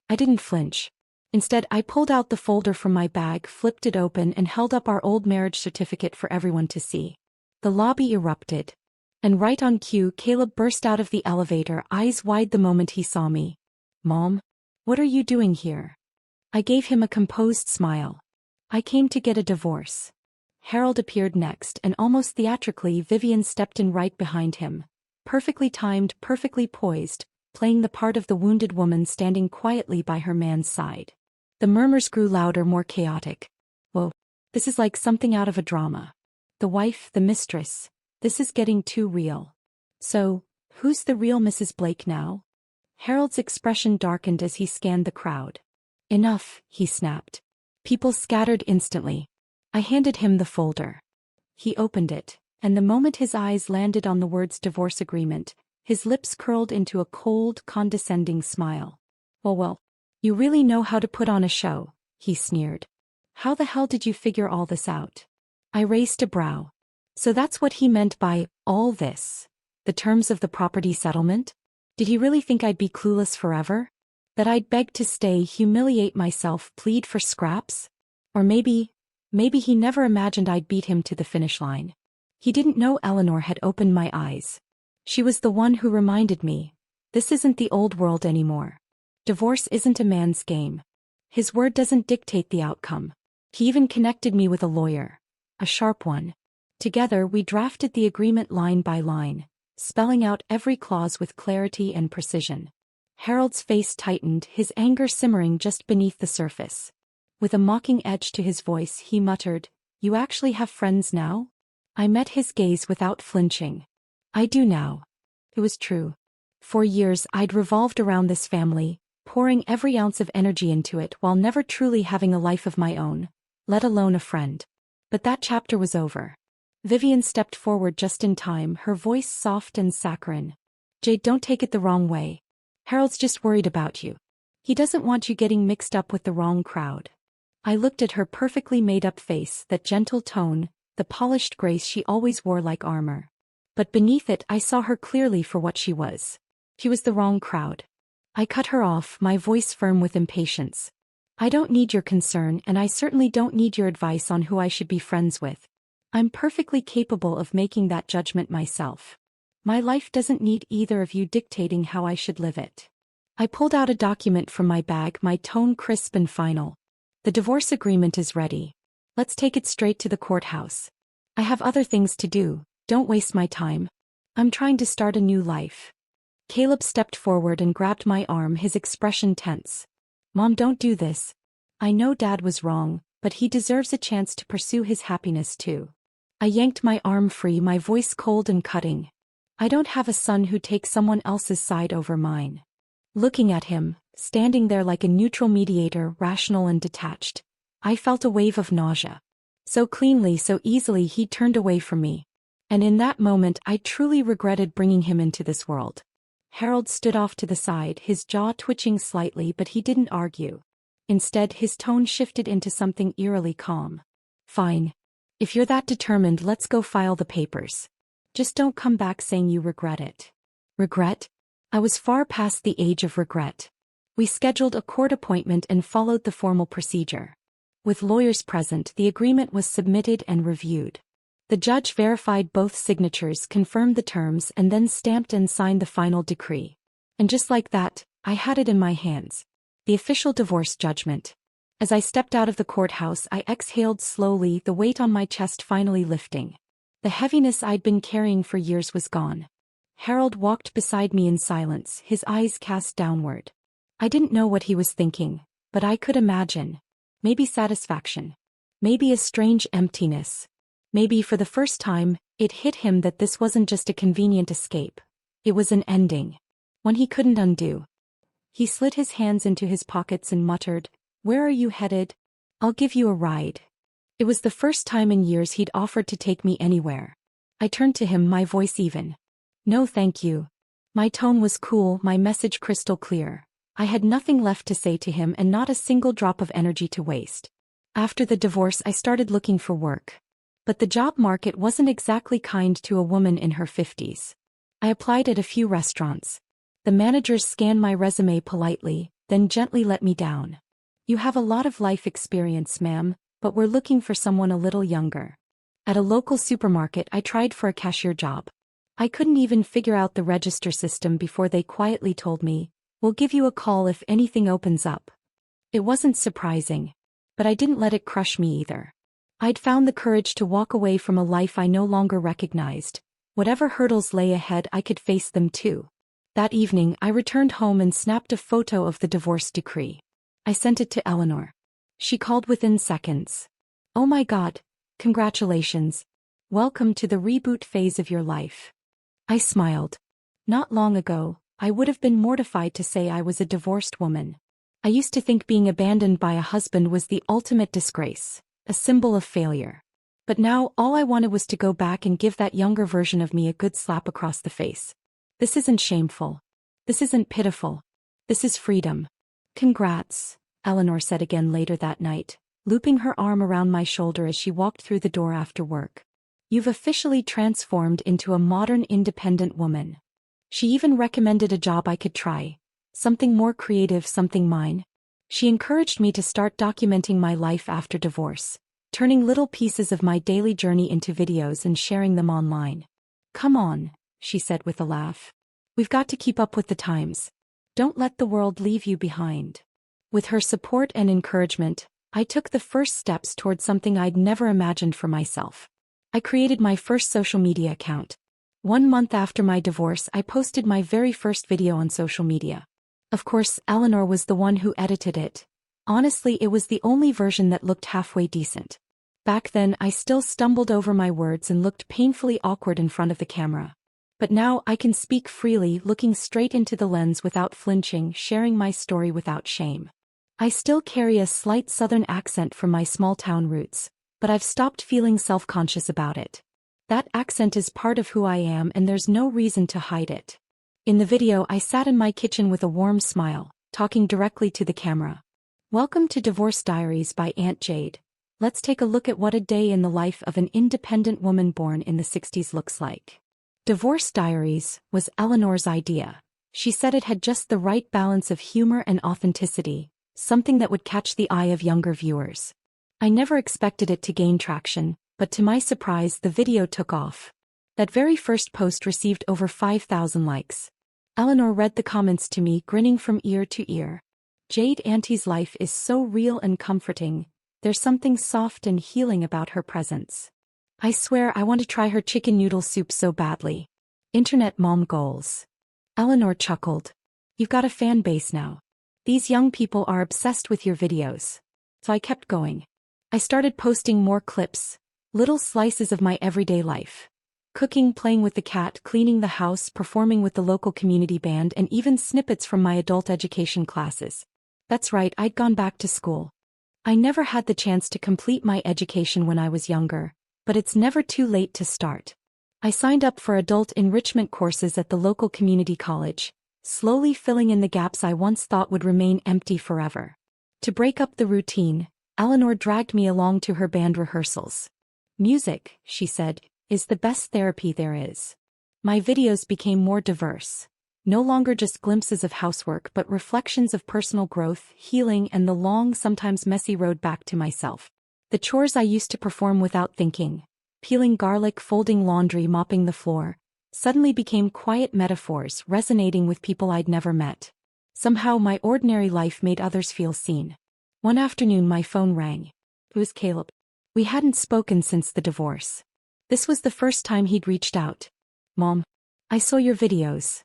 S1: I didn't flinch. Instead, I pulled out the folder from my bag, flipped it open, and held up our old marriage certificate for everyone to see. The lobby erupted. And right on cue, Caleb burst out of the elevator, eyes wide the moment he saw me. "Mom? What are you doing here?" I gave him a composed smile. "I came to get a divorce." Harold appeared next, and almost theatrically, Vivien stepped in right behind him. Perfectly timed, perfectly poised, playing the part of the wounded woman standing quietly by her man's side. The murmurs grew louder, more chaotic. "Whoa, this is like something out of a drama. The wife, the mistress. This is getting too real. So, who's the real Mrs. Blake now?" Harold's expression darkened as he scanned the crowd. "Enough," he snapped. People scattered instantly. I handed him the folder. He opened it, and the moment his eyes landed on the words divorce agreement, his lips curled into a cold, condescending smile. Well, you really know how to put on a show," he sneered. "How the hell did you figure all this out?" I raised a brow. So that's what he meant by all this? The terms of the property settlement? Did he really think I'd be clueless forever? That I'd beg to stay, humiliate myself, plead for scraps? Or maybe he never imagined I'd beat him to the finish line. He didn't know Eleanor had opened my eyes. She was the one who reminded me, this isn't the old world anymore. Divorce isn't a man's game. His word doesn't dictate the outcome. He even connected me with a lawyer. A sharp one. Together we drafted the agreement line by line, spelling out every clause with clarity and precision. Harold's face tightened, his anger simmering just beneath the surface. With a mocking edge to his voice, he muttered, "You actually have friends now?" I met his gaze without flinching. "I do now." It was true. For years I'd revolved around this family, pouring every ounce of energy into it while never truly having a life of my own, let alone a friend. But that chapter was over. Vivien stepped forward just in time, her voice soft and saccharine. "Jade, don't take it the wrong way. Harold's just worried about you. He doesn't want you getting mixed up with the wrong crowd." I looked at her perfectly made-up face, that gentle tone, the polished grace she always wore like armor. But beneath it I saw her clearly for what she was. She was the wrong crowd. I cut her off, my voice firm with impatience. "I don't need your concern, and I certainly don't need your advice on who I should be friends with. I'm perfectly capable of making that judgment myself. My life doesn't need either of you dictating how I should live it." I pulled out a document from my bag, my tone crisp and final. "The divorce agreement is ready. Let's take it straight to the courthouse. I have other things to do. Don't waste my time. I'm trying to start a new life." Caleb stepped forward and grabbed my arm, his expression tense. "Mom, don't do this. I know Dad was wrong, but he deserves a chance to pursue his happiness too." I yanked my arm free, my voice cold and cutting. "I don't have a son who takes someone else's side over mine." Looking at him, standing there like a neutral mediator, rational and detached, I felt a wave of nausea. So cleanly, so easily he turned away from me. And in that moment I truly regretted bringing him into this world. Harold stood off to the side, his jaw twitching slightly, but he didn't argue. Instead, his tone shifted into something eerily calm. "Fine. If you're that determined, let's go file the papers. Just don't come back saying you regret it." Regret? I was far past the age of regret. We scheduled a court appointment and followed the formal procedure. With lawyers present, the agreement was submitted and reviewed. The judge verified both signatures, confirmed the terms, and then stamped and signed the final decree. And just like that, I had it in my hands. The official divorce judgment. As I stepped out of the courthouse, I exhaled slowly, the weight on my chest finally lifting. The heaviness I'd been carrying for years was gone. Harold walked beside me in silence, his eyes cast downward. I didn't know what he was thinking, but I could imagine. Maybe satisfaction. Maybe a strange emptiness. Maybe for the first time, it hit him that this wasn't just a convenient escape. It was an ending. One he couldn't undo. He slid his hands into his pockets and muttered, "Where are you headed? I'll give you a ride." It was the first time in years he'd offered to take me anywhere. I turned to him, my voice even. "No thank you." My tone was cool, my message crystal clear. I had nothing left to say to him and not a single drop of energy to waste. After the divorce, I started looking for work. But the job market wasn't exactly kind to a woman in her 50s. I applied at a few restaurants. The managers scanned my resume politely, then gently let me down. "You have a lot of life experience, ma'am, but we're looking for someone a little younger." At a local supermarket, I tried for a cashier job. I couldn't even figure out the register system before they quietly told me, "We'll give you a call if anything opens up." It wasn't surprising. But I didn't let it crush me either. I'd found the courage to walk away from a life I no longer recognized. Whatever hurdles lay ahead, I could face them too. That evening, I returned home and snapped a photo of the divorce decree. I sent it to Eleanor. She called within seconds. "Oh my God, congratulations. Welcome to the reboot phase of your life." I smiled. Not long ago, I would have been mortified to say I was a divorced woman. I used to think being abandoned by a husband was the ultimate disgrace, a symbol of failure. But now all I wanted was to go back and give that younger version of me a good slap across the face. This isn't shameful. This isn't pitiful. This is freedom. "Congrats," Eleanor said again later that night, looping her arm around my shoulder as she walked through the door after work. "You've officially transformed into a modern, independent woman." She even recommended a job I could try. Something more creative, something mine. She encouraged me to start documenting my life after divorce, turning little pieces of my daily journey into videos and sharing them online. "Come on," she said with a laugh. "We've got to keep up with the times. Don't let the world leave you behind." With her support and encouragement, I took the first steps toward something I'd never imagined for myself. I created my first social media account. 1 month after my divorce, I posted my very first video on social media. Of course, Eleanor was the one who edited it. Honestly, it was the only version that looked halfway decent. Back then, I still stumbled over my words and looked painfully awkward in front of the camera. But now I can speak freely, looking straight into the lens without flinching, sharing my story without shame. I still carry a slight southern accent from my small-town roots, but I've stopped feeling self-conscious about it. That accent is part of who I am and there's no reason to hide it. In the video, I sat in my kitchen with a warm smile, talking directly to the camera. "Welcome to Divorce Diaries by Aunt Jade. Let's take a look at what a day in the life of an independent woman born in the 60s looks like." Divorce Diaries was Eleanor's idea. She said it had just the right balance of humor and authenticity, something that would catch the eye of younger viewers. I never expected it to gain traction, but to my surprise, the video took off. That very first post received over 5,000 likes. Eleanor read the comments to me, grinning from ear to ear. "Jade Auntie's life is so real and comforting. There's something soft and healing about her presence. I swear I want to try her chicken noodle soup so badly." Internet mom goals. Eleanor chuckled. "You've got a fan base now. These young people are obsessed with your videos." So I kept going. I started posting more clips, little slices of my everyday life. Cooking, playing with the cat, cleaning the house, performing with the local community band, and even snippets from my adult education classes. That's right, I'd gone back to school. I never had the chance to complete my education when I was younger, but it's never too late to start. I signed up for adult enrichment courses at the local community college, slowly filling in the gaps I once thought would remain empty forever. To break up the routine, Eleanor dragged me along to her band rehearsals. "Music," she said, "is the best therapy there is." My videos became more diverse. No longer just glimpses of housework but reflections of personal growth, healing, and the long, sometimes messy road back to myself. The chores I used to perform without thinking peeling garlic, folding laundry, mopping the floor, suddenly became quiet metaphors resonating with people I'd never met. Somehow my ordinary life made others feel seen. One afternoon my phone rang. It was Caleb. We hadn't spoken since the divorce. This was the first time he'd reached out. "Mom, I saw your videos."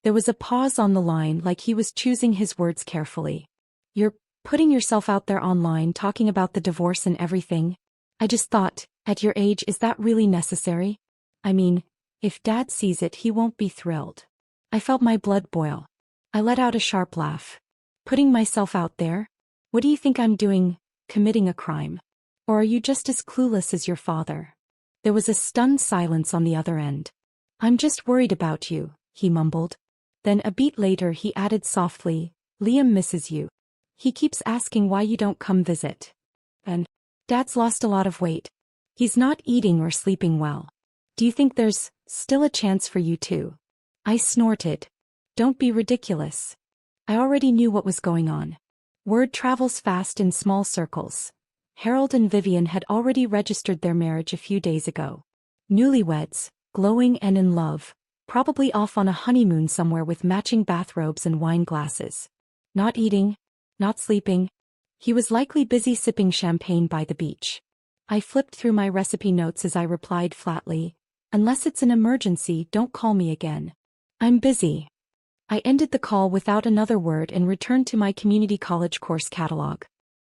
S1: There was a pause on the line, like he was choosing his words carefully. "You're putting yourself out there online, talking about the divorce and everything. I just thought, at your age, is that really necessary? I mean, if Dad sees it, he won't be thrilled." I felt my blood boil. I let out a sharp laugh. "Putting myself out there? What do you think I'm doing, committing a crime? Or are you just as clueless as your father?" There was a stunned silence on the other end. "I'm just worried about you," he mumbled. Then a beat later he added softly, "Liam misses you. He keeps asking why you don't come visit. And Dad's lost a lot of weight. He's not eating or sleeping well. Do you think there's still a chance for you two?" I snorted. "Don't be ridiculous." I already knew what was going on. Word travels fast in small circles. Harold and Vivien had already registered their marriage a few days ago. Newlyweds, glowing and in love, probably off on a honeymoon somewhere with matching bathrobes and wine glasses. Not eating, not sleeping. He was likely busy sipping champagne by the beach. I flipped through my recipe notes as I replied flatly, "Unless it's an emergency, don't call me again. I'm busy." I ended the call without another word and returned to my community college course catalog.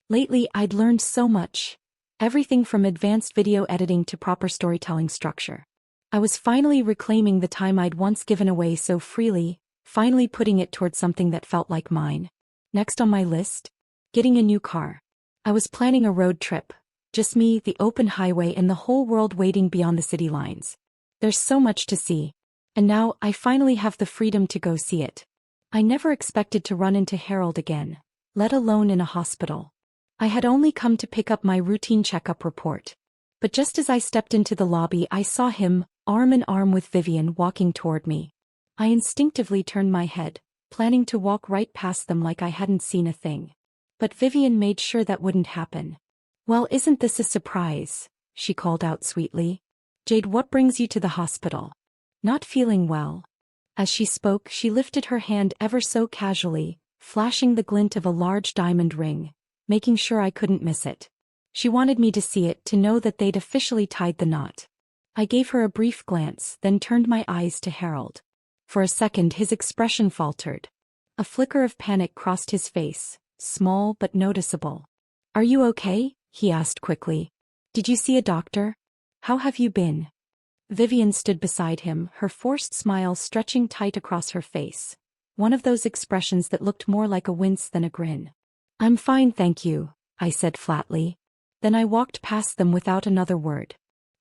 S1: Lately, I'd learned so much. Everything from advanced video editing to proper storytelling structure. I was finally reclaiming the time I'd once given away so freely, finally putting it towards something that felt like mine. Next on my list? Getting a new car. I was planning a road trip. Just me, the open highway, and the whole world waiting beyond the city lines. There's so much to see. And now, I finally have the freedom to go see it. I never expected to run into Harold again, let alone in a hospital. I had only come to pick up my routine checkup report. But just as I stepped into the lobby, I saw him, arm in arm with Vivien, walking toward me. I instinctively turned my head, planning to walk right past them like I hadn't seen a thing. But Vivien made sure that wouldn't happen. "Well, isn't this a surprise?" she called out sweetly. "Jade, what brings you to the hospital?" "Not feeling well." As she spoke, she lifted her hand ever so casually, flashing the glint of a large diamond ring, making sure I couldn't miss it. She wanted me to see it, to know that they'd officially tied the knot. I gave her a brief glance, then turned my eyes to Harold. For a second his expression faltered. A flicker of panic crossed his face, small but noticeable. "Are you okay?" he asked quickly. "Did you see a doctor? How have you been?" Vivien stood beside him, her forced smile stretching tight across her face. One of those expressions that looked more like a wince than a grin. "I'm fine, thank you," I said flatly. Then I walked past them without another word.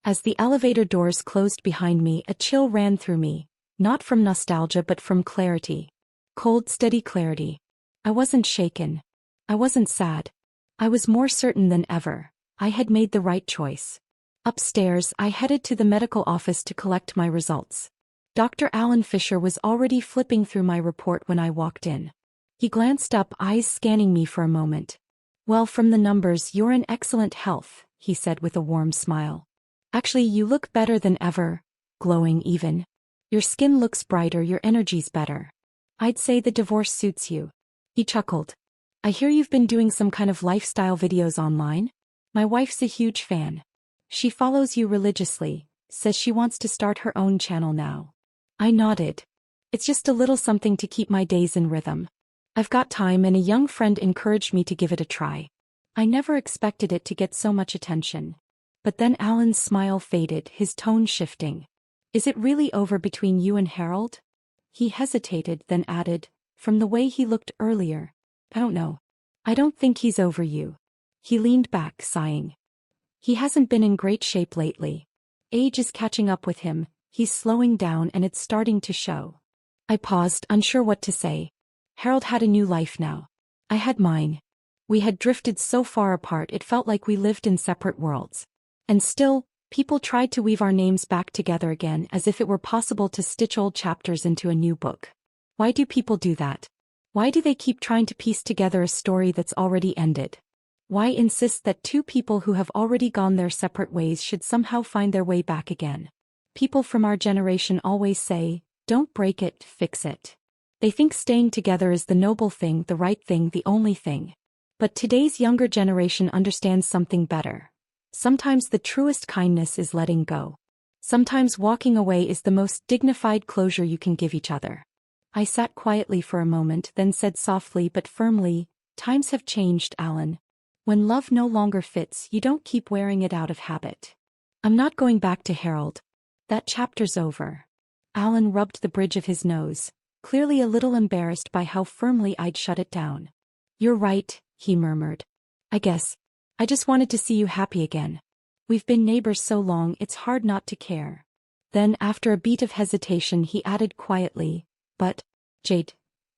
S1: As the elevator doors closed behind me, a chill ran through me, not from nostalgia but from clarity. Cold, steady clarity. I wasn't shaken. I wasn't sad. I was more certain than ever. I had made the right choice. Upstairs, I headed to the medical office to collect my results. Dr. Alan Fisher was already flipping through my report when I walked in. He glanced up, eyes scanning me for a moment. "Well, from the numbers, you're in excellent health," he said with a warm smile. "Actually, you look better than ever, glowing even. Your skin looks brighter, your energy's better. I'd say the divorce suits you." He chuckled. "I hear you've been doing some kind of lifestyle videos online? My wife's a huge fan. She follows you religiously, says she wants to start her own channel now." I nodded. "It's just a little something to keep my days in rhythm. I've got time, and a young friend encouraged me to give it a try. I never expected it to get so much attention." But then Alan's smile faded, his tone shifting. "Is it really over between you and Harold?" He hesitated, then added, "From the way he looked earlier, I don't know. I don't think he's over you." He leaned back, sighing. "He hasn't been in great shape lately. Age is catching up with him, he's slowing down, and it's starting to show." I paused, unsure what to say. Harold had a new life now. I had mine. We had drifted so far apart it felt like we lived in separate worlds. And still, people tried to weave our names back together again, as if it were possible to stitch old chapters into a new book. Why do people do that? Why do they keep trying to piece together a story that's already ended? Why insist that two people who have already gone their separate ways should somehow find their way back again? People from our generation always say, don't break it, fix it. They think staying together is the noble thing, the right thing, the only thing. But today's younger generation understands something better. Sometimes the truest kindness is letting go. Sometimes walking away is the most dignified closure you can give each other. I sat quietly for a moment, then said softly but firmly, times have changed, Alan. When love no longer fits, you don't keep wearing it out of habit. I'm not going back to Harold. That chapter's over. Alan rubbed the bridge of his nose, clearly a little embarrassed by how firmly I'd shut it down. You're right, he murmured. I just wanted to see you happy again. We've been neighbors so long, it's hard not to care. Then, after a beat of hesitation, he added quietly, but, Jade,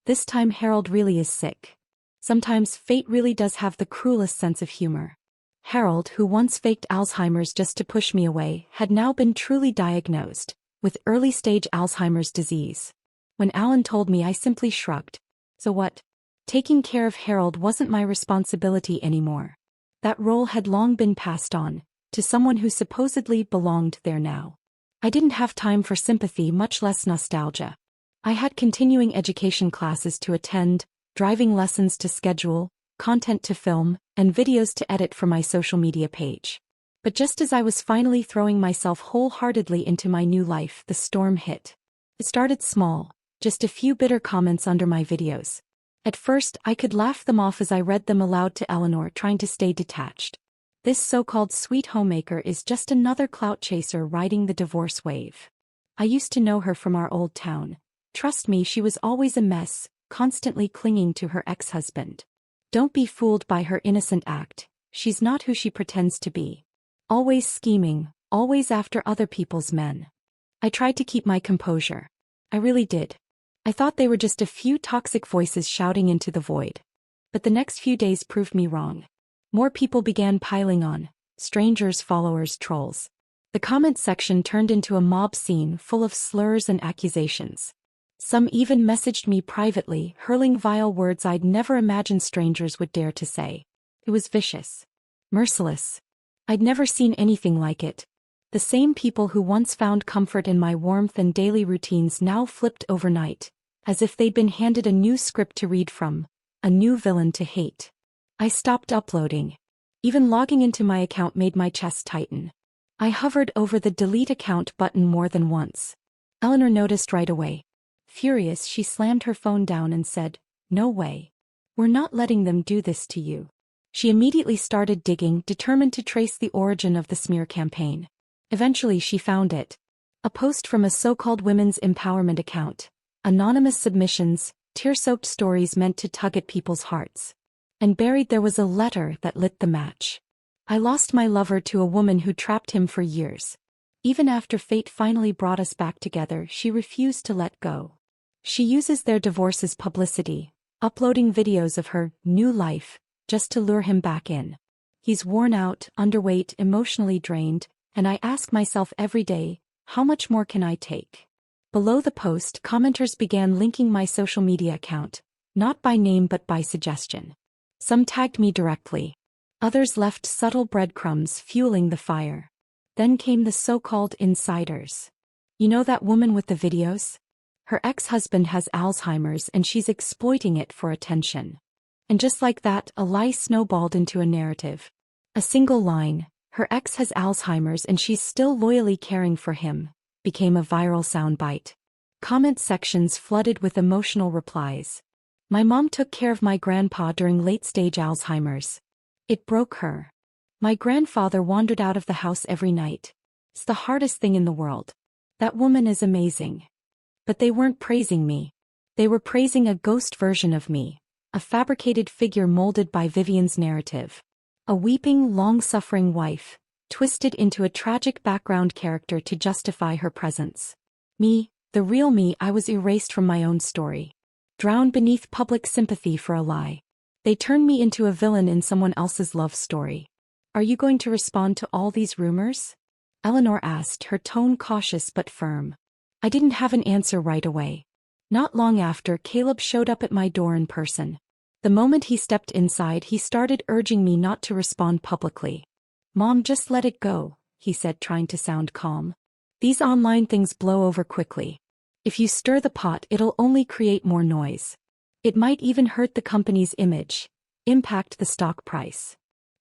S1: this time Harold really is sick. Sometimes fate really does have the cruelest sense of humor. Harold, who once faked Alzheimer's just to push me away, had now been truly diagnosed with early-stage Alzheimer's disease. When Alan told me, I simply shrugged. So what? Taking care of Harold wasn't my responsibility anymore. That role had long been passed on to someone who supposedly belonged there now. I didn't have time for sympathy, much less nostalgia. I had continuing education classes to attend, driving lessons to schedule, content to film, and videos to edit for my social media page. But just as I was finally throwing myself wholeheartedly into my new life, the storm hit. It started small, just a few bitter comments under my videos. At first, I could laugh them off as I read them aloud to Eleanor, trying to stay detached. This so-called sweet homemaker is just another clout chaser riding the divorce wave. I used to know her from our old town. Trust me, she was always a mess, constantly clinging to her ex-husband. Don't be fooled by her innocent act. She's not who she pretends to be. Always scheming, always after other people's men. I tried to keep my composure. I really did. I thought they were just a few toxic voices shouting into the void. But the next few days proved me wrong. More people began piling on, strangers, followers, trolls. The comment section turned into a mob scene full of slurs and accusations. Some even messaged me privately, hurling vile words I'd never imagined strangers would dare to say. It was vicious. Merciless. I'd never seen anything like it. The same people who once found comfort in my warmth and daily routines now flipped overnight, as if they'd been handed a new script to read from, a new villain to hate. I stopped uploading. Even logging into my account made my chest tighten. I hovered over the delete account button more than once. Eleanor noticed right away. Furious, she slammed her phone down and said, "No way. We're not letting them do this to you." She immediately started digging, determined to trace the origin of the smear campaign. Eventually she found it. A post from a so-called women's empowerment account. Anonymous submissions, tear-soaked stories meant to tug at people's hearts. And buried there was a letter that lit the match. I lost my lover to a woman who trapped him for years. Even after fate finally brought us back together, she refused to let go. She uses their divorce as publicity, uploading videos of her new life, just to lure him back in. He's worn out, underweight, emotionally drained, and I ask myself every day, how much more can I take? Below the post, commenters began linking my social media account, not by name but by suggestion. Some tagged me directly. Others left subtle breadcrumbs, fueling the fire. Then came the so-called insiders. You know that woman with the videos? Her ex-husband has Alzheimer's and she's exploiting it for attention. And just like that, a lie snowballed into a narrative. A single line, "Her ex has Alzheimer's and she's still loyally caring for him," became a viral soundbite. Comment sections flooded with emotional replies. My mom took care of my grandpa during late-stage Alzheimer's. It broke her. My grandfather wandered out of the house every night. It's the hardest thing in the world. That woman is amazing. But they weren't praising me. They were praising a ghost version of me, a fabricated figure molded by Vivien's narrative. A weeping, long-suffering wife, twisted into a tragic background character to justify her presence. Me, the real me, I was erased from my own story. Drowned beneath public sympathy for a lie. They turned me into a villain in someone else's love story. Are you going to respond to all these rumors? Eleanor asked, her tone cautious but firm. I didn't have an answer right away. Not long after, Caleb showed up at my door in person. The moment he stepped inside, he started urging me not to respond publicly. "Mom, just let it go," he said, trying to sound calm. "These online things blow over quickly. If you stir the pot, it'll only create more noise. It might even hurt the company's image, impact the stock price."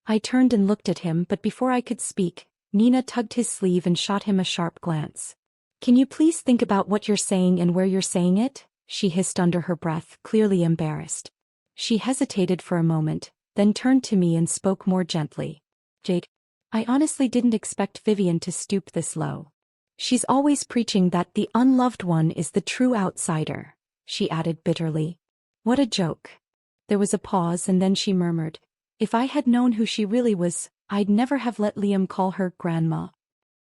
S1: I turned and looked at him, but before I could speak, Nina tugged his sleeve and shot him a sharp glance. "Can you please think about what you're saying and where you're saying it?" she hissed under her breath, clearly embarrassed. She hesitated for a moment, then turned to me and spoke more gently. "Jade, I honestly didn't expect Vivien to stoop this low. She's always preaching that the unloved one is the true outsider," she added bitterly. "What a joke." There was a pause and then she murmured, "If I had known who she really was, I'd never have let Liam call her grandma."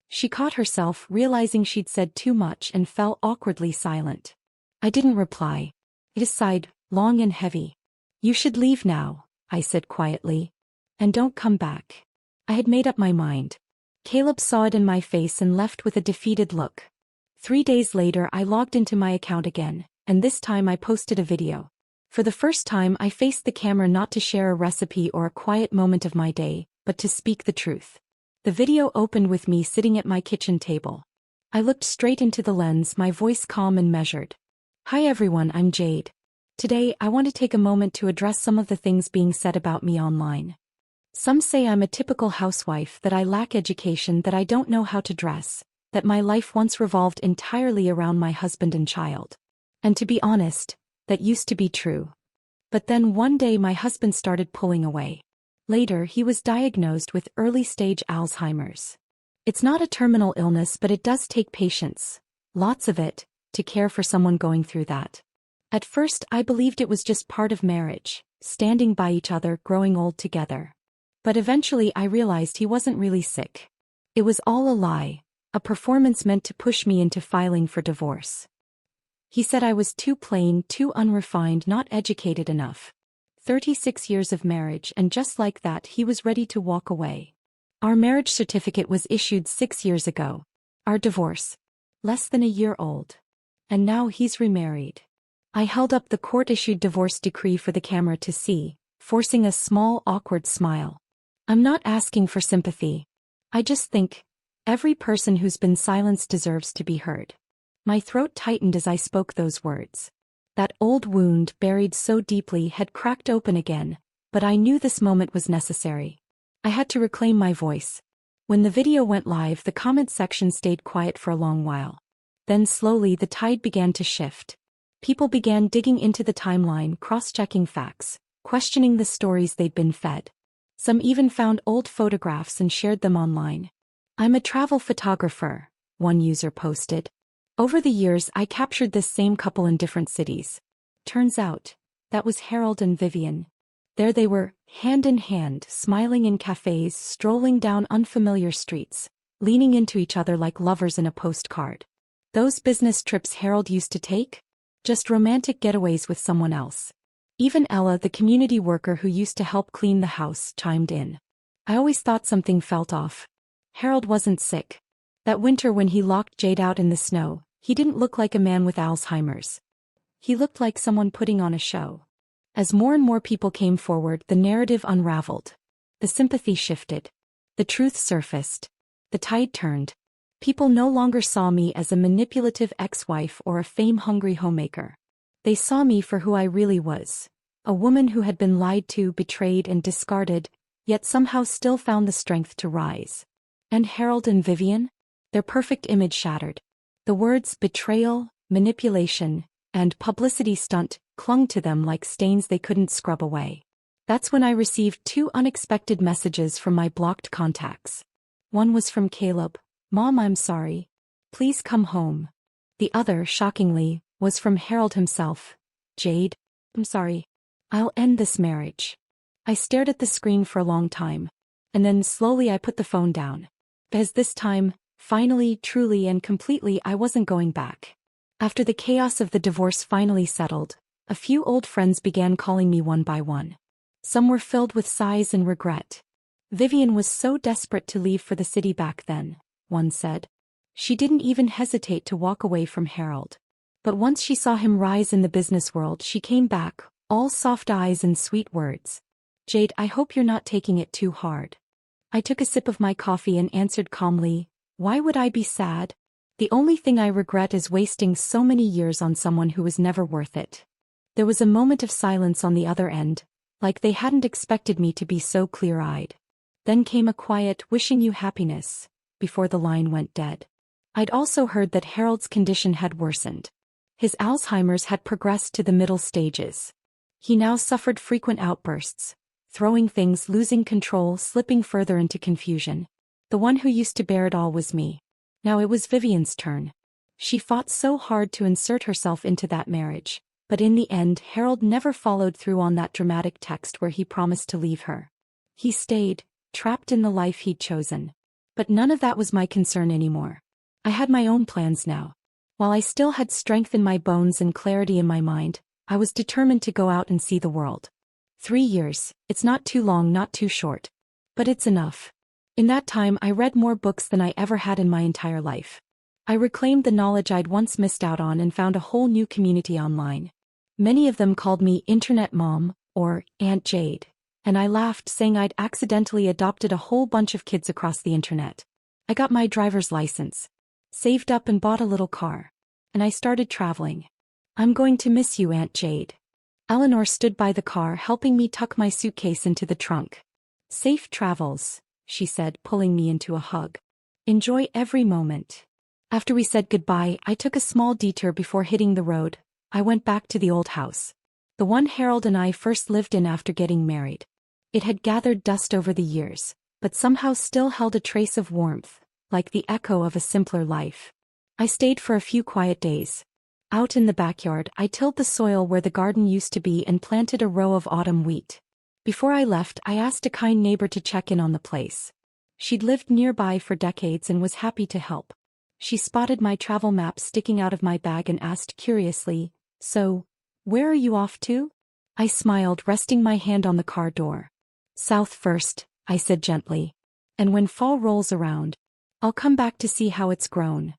S1: She caught herself, realizing she'd said too much, and fell awkwardly silent. I didn't reply. It sighed, long and heavy. "You should leave now," I said quietly. "And don't come back." I had made up my mind. Caleb saw it in my face and left with a defeated look. 3 days later I logged into my account again, and this time I posted a video. For the first time I faced the camera, not to share a recipe or a quiet moment of my day, but to speak the truth. The video opened with me sitting at my kitchen table. I looked straight into the lens, my voice calm and measured. "Hi everyone, I'm Jade. Today I want to take a moment to address some of the things being said about me online. Some say I'm a typical housewife, that I lack education, that I don't know how to dress, that my life once revolved entirely around my husband and child. And to be honest, that used to be true. But then one day my husband started pulling away. Later he was diagnosed with early-stage Alzheimer's. It's not a terminal illness, but it does take patience, lots of it, to care for someone going through that. At first I believed it was just part of marriage, standing by each other, growing old together. But eventually I realized he wasn't really sick. It was all a lie, a performance meant to push me into filing for divorce. He said I was too plain, too unrefined, not educated enough. 36 years of marriage, and just like that he was ready to walk away. Our marriage certificate was issued 6 years ago. Our divorce, less than a year old. And now he's remarried. I held up the court-issued divorce decree for the camera to see, forcing a small, awkward smile. I'm not asking for sympathy. I just think every person who's been silenced deserves to be heard. My throat tightened as I spoke those words. That old wound, buried so deeply, had cracked open again, but I knew this moment was necessary. I had to reclaim my voice. When the video went live, the comment section stayed quiet for a long while. Then slowly the tide began to shift. People began digging into the timeline, cross-checking facts, questioning the stories they'd been fed. Some even found old photographs and shared them online. "I'm a travel photographer," one user posted. "Over the years I captured this same couple in different cities." Turns out, that was Harold and Vivien. There they were, hand in hand, smiling in cafes, strolling down unfamiliar streets, leaning into each other like lovers in a postcard. Those business trips Harold used to take? Just romantic getaways with someone else. Even Ella, the community worker who used to help clean the house, chimed in. I always thought something felt off. Harold wasn't sick. That winter when he locked Jade out in the snow, he didn't look like a man with Alzheimer's. He looked like someone putting on a show. As more and more people came forward, the narrative unraveled. The sympathy shifted. The truth surfaced. The tide turned. People no longer saw me as a manipulative ex-wife or a fame-hungry homemaker. They saw me for who I really was. A woman who had been lied to, betrayed, and discarded, yet somehow still found the strength to rise. And Harold and Vivien? Their perfect image shattered. The words betrayal, manipulation, and publicity stunt clung to them like stains they couldn't scrub away. That's when I received 2 unexpected messages from my blocked contacts. One was from Caleb. "Mom, I'm sorry. Please come home." The other, shockingly, was from Harold himself. "Jade, I'm sorry. I'll end this marriage." I stared at the screen for a long time. And then slowly I put the phone down. Because this time, finally, truly and completely, I wasn't going back. After the chaos of the divorce finally settled, a few old friends began calling me one by one. Some were filled with sighs and regret. "Vivien was so desperate to leave for the city back then," one said. "She didn't even hesitate to walk away from Harold. But once she saw him rise in the business world, she came back, all soft eyes and sweet words. Jade, I hope you're not taking it too hard. I took a sip of my coffee and answered calmly, why would I be sad? The only thing I regret is wasting so many years on someone who was never worth it. There was a moment of silence on the other end, like they hadn't expected me to be so clear-eyed. Then came a quiet, wishing you happiness, before the line went dead. I'd also heard that Harold's condition had worsened. His Alzheimer's had progressed to the middle stages. He now suffered frequent outbursts, throwing things, losing control, slipping further into confusion. The one who used to bear it all was me. Now it was Vivien's turn. She fought so hard to insert herself into that marriage, but in the end Harold never followed through on that dramatic text where he promised to leave her. He stayed, trapped in the life he'd chosen. But none of that was my concern anymore. I had my own plans now. While I still had strength in my bones and clarity in my mind, I was determined to go out and see the world. 3 years, it's not too long, not too short. But it's enough. In that time I read more books than I ever had in my entire life. I reclaimed the knowledge I'd once missed out on and found a whole new community online. Many of them called me Internet Mom, or Aunt Jade, and I laughed, saying I'd accidentally adopted a whole bunch of kids across the internet. I got my driver's license, saved up and bought a little car. And I started traveling. I'm going to miss you, Aunt Jade. Eleanor stood by the car helping me tuck my suitcase into the trunk. Safe travels, she said, pulling me into a hug. Enjoy every moment. After we said goodbye, I took a small detour before hitting the road. I went back to the old house. The one Harold and I first lived in after getting married. It had gathered dust over the years, but somehow still held a trace of warmth, like the echo of a simpler life. I stayed for a few quiet days. Out in the backyard, I tilled the soil where the garden used to be and planted a row of autumn wheat. Before I left, I asked a kind neighbor to check in on the place. She'd lived nearby for decades and was happy to help. She spotted my travel map sticking out of my bag and asked curiously, "So, where are you off to?" I smiled, resting my hand on the car door. "South first," I said gently. "And when fall rolls around, I'll come back to see how it's grown."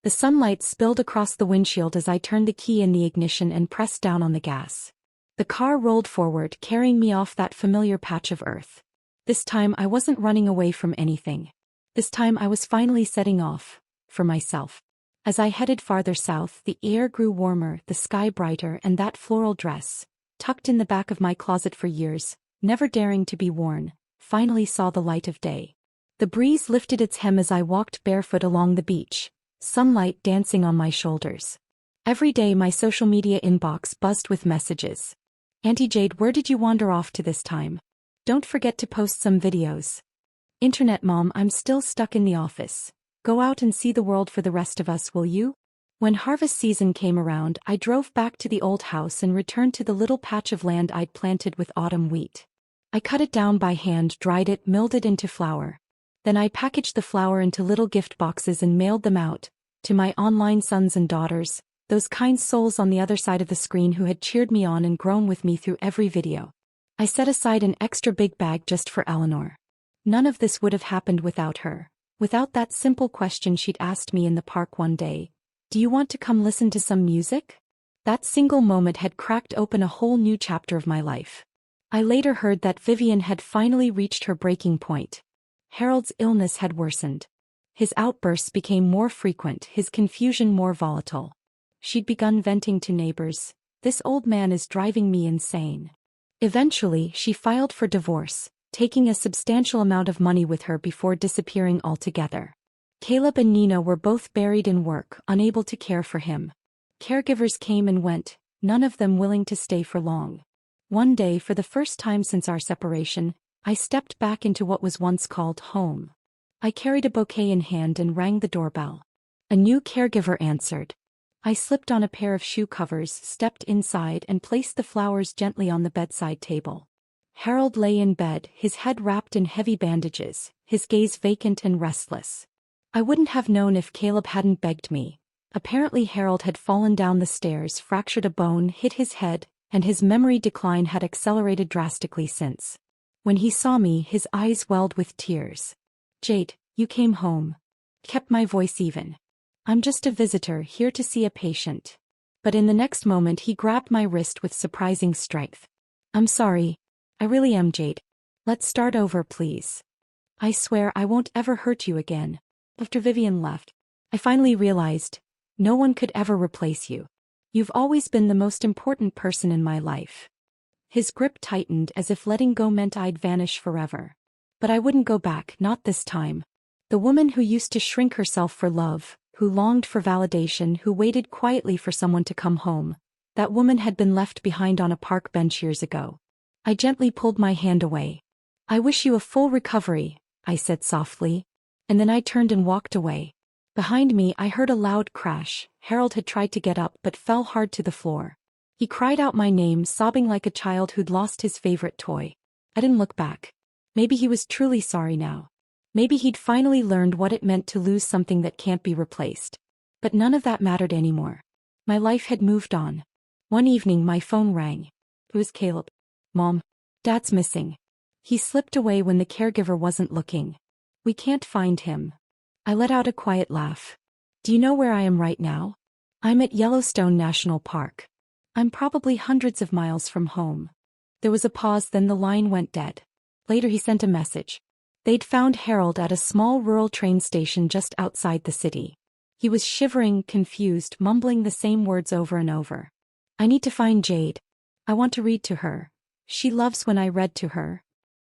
S1: The sunlight spilled across the windshield as I turned the key in the ignition and pressed down on the gas. The car rolled forward, carrying me off that familiar patch of earth. This time I wasn't running away from anything. This time I was finally setting off, for myself. As I headed farther south, the air grew warmer, the sky brighter, and that floral dress, tucked in the back of my closet for years, never daring to be worn, finally saw the light of day. The breeze lifted its hem as I walked barefoot along the beach, sunlight dancing on my shoulders. Every day my social media inbox buzzed with messages. "Auntie Jade, where did you wander off to this time? Don't forget to post some videos." "Internet Mom, I'm still stuck in the office. Go out and see the world for the rest of us, will you?" When harvest season came around, I drove back to the old house and returned to the little patch of land I'd planted with autumn wheat. I cut it down by hand, dried it, milled it into flour. Then I packaged the flour into little gift boxes and mailed them out, to my online sons and daughters, those kind souls on the other side of the screen who had cheered me on and grown with me through every video. I set aside an extra big bag just for Eleanor. None of this would have happened without her, without that simple question she'd asked me in the park one day, "Do you want to come listen to some music?" That single moment had cracked open a whole new chapter of my life. I later heard that Vivien had finally reached her breaking point. Harold's illness had worsened. His outbursts became more frequent, his confusion more volatile. She'd begun venting to neighbors, "This old man is driving me insane." Eventually, she filed for divorce, taking a substantial amount of money with her before disappearing altogether. Caleb and Nina were both buried in work, unable to care for him. Caregivers came and went, none of them willing to stay for long. One day, for the first time since our separation, I stepped back into what was once called home. I carried a bouquet in hand and rang the doorbell. A new caregiver answered. I slipped on a pair of shoe covers, stepped inside and placed the flowers gently on the bedside table. Harold lay in bed, his head wrapped in heavy bandages, his gaze vacant and restless. I wouldn't have known if Caleb hadn't begged me. Apparently Harold had fallen down the stairs, fractured a bone, hit his head, and his memory decline had accelerated drastically since. When he saw me, his eyes welled with tears. "Jade, you came home." Kept my voice even. "I'm just a visitor, here to see a patient." But in the next moment he grabbed my wrist with surprising strength. "I'm sorry. I really am, Jade. Let's start over, please. I swear I won't ever hurt you again." After Vivien left, I finally realized, no one could ever replace you. You've always been the most important person in my life. His grip tightened as if letting go meant I'd vanish forever. But I wouldn't go back, not this time. The woman who used to shrink herself for love, who longed for validation, who waited quietly for someone to come home, that woman had been left behind on a park bench years ago. I gently pulled my hand away. "I wish you a full recovery," I said softly, and then I turned and walked away. Behind me I heard a loud crash. Harold had tried to get up but fell hard to the floor. He cried out my name, sobbing like a child who'd lost his favorite toy. I didn't look back. Maybe he was truly sorry now. Maybe he'd finally learned what it meant to lose something that can't be replaced. But none of that mattered anymore. My life had moved on. One evening my phone rang. It was Caleb. "Mom, Dad's missing. He slipped away when the caregiver wasn't looking. We can't find him." I let out a quiet laugh. "Do you know where I am right now? I'm at Yellowstone National Park. I'm probably hundreds of miles from home." There was a pause, then the line went dead. Later he sent a message. They'd found Harold at a small rural train station just outside the city. He was shivering, confused, mumbling the same words over and over. "I need to find Jade. I want to read to her. She loves when I read to her."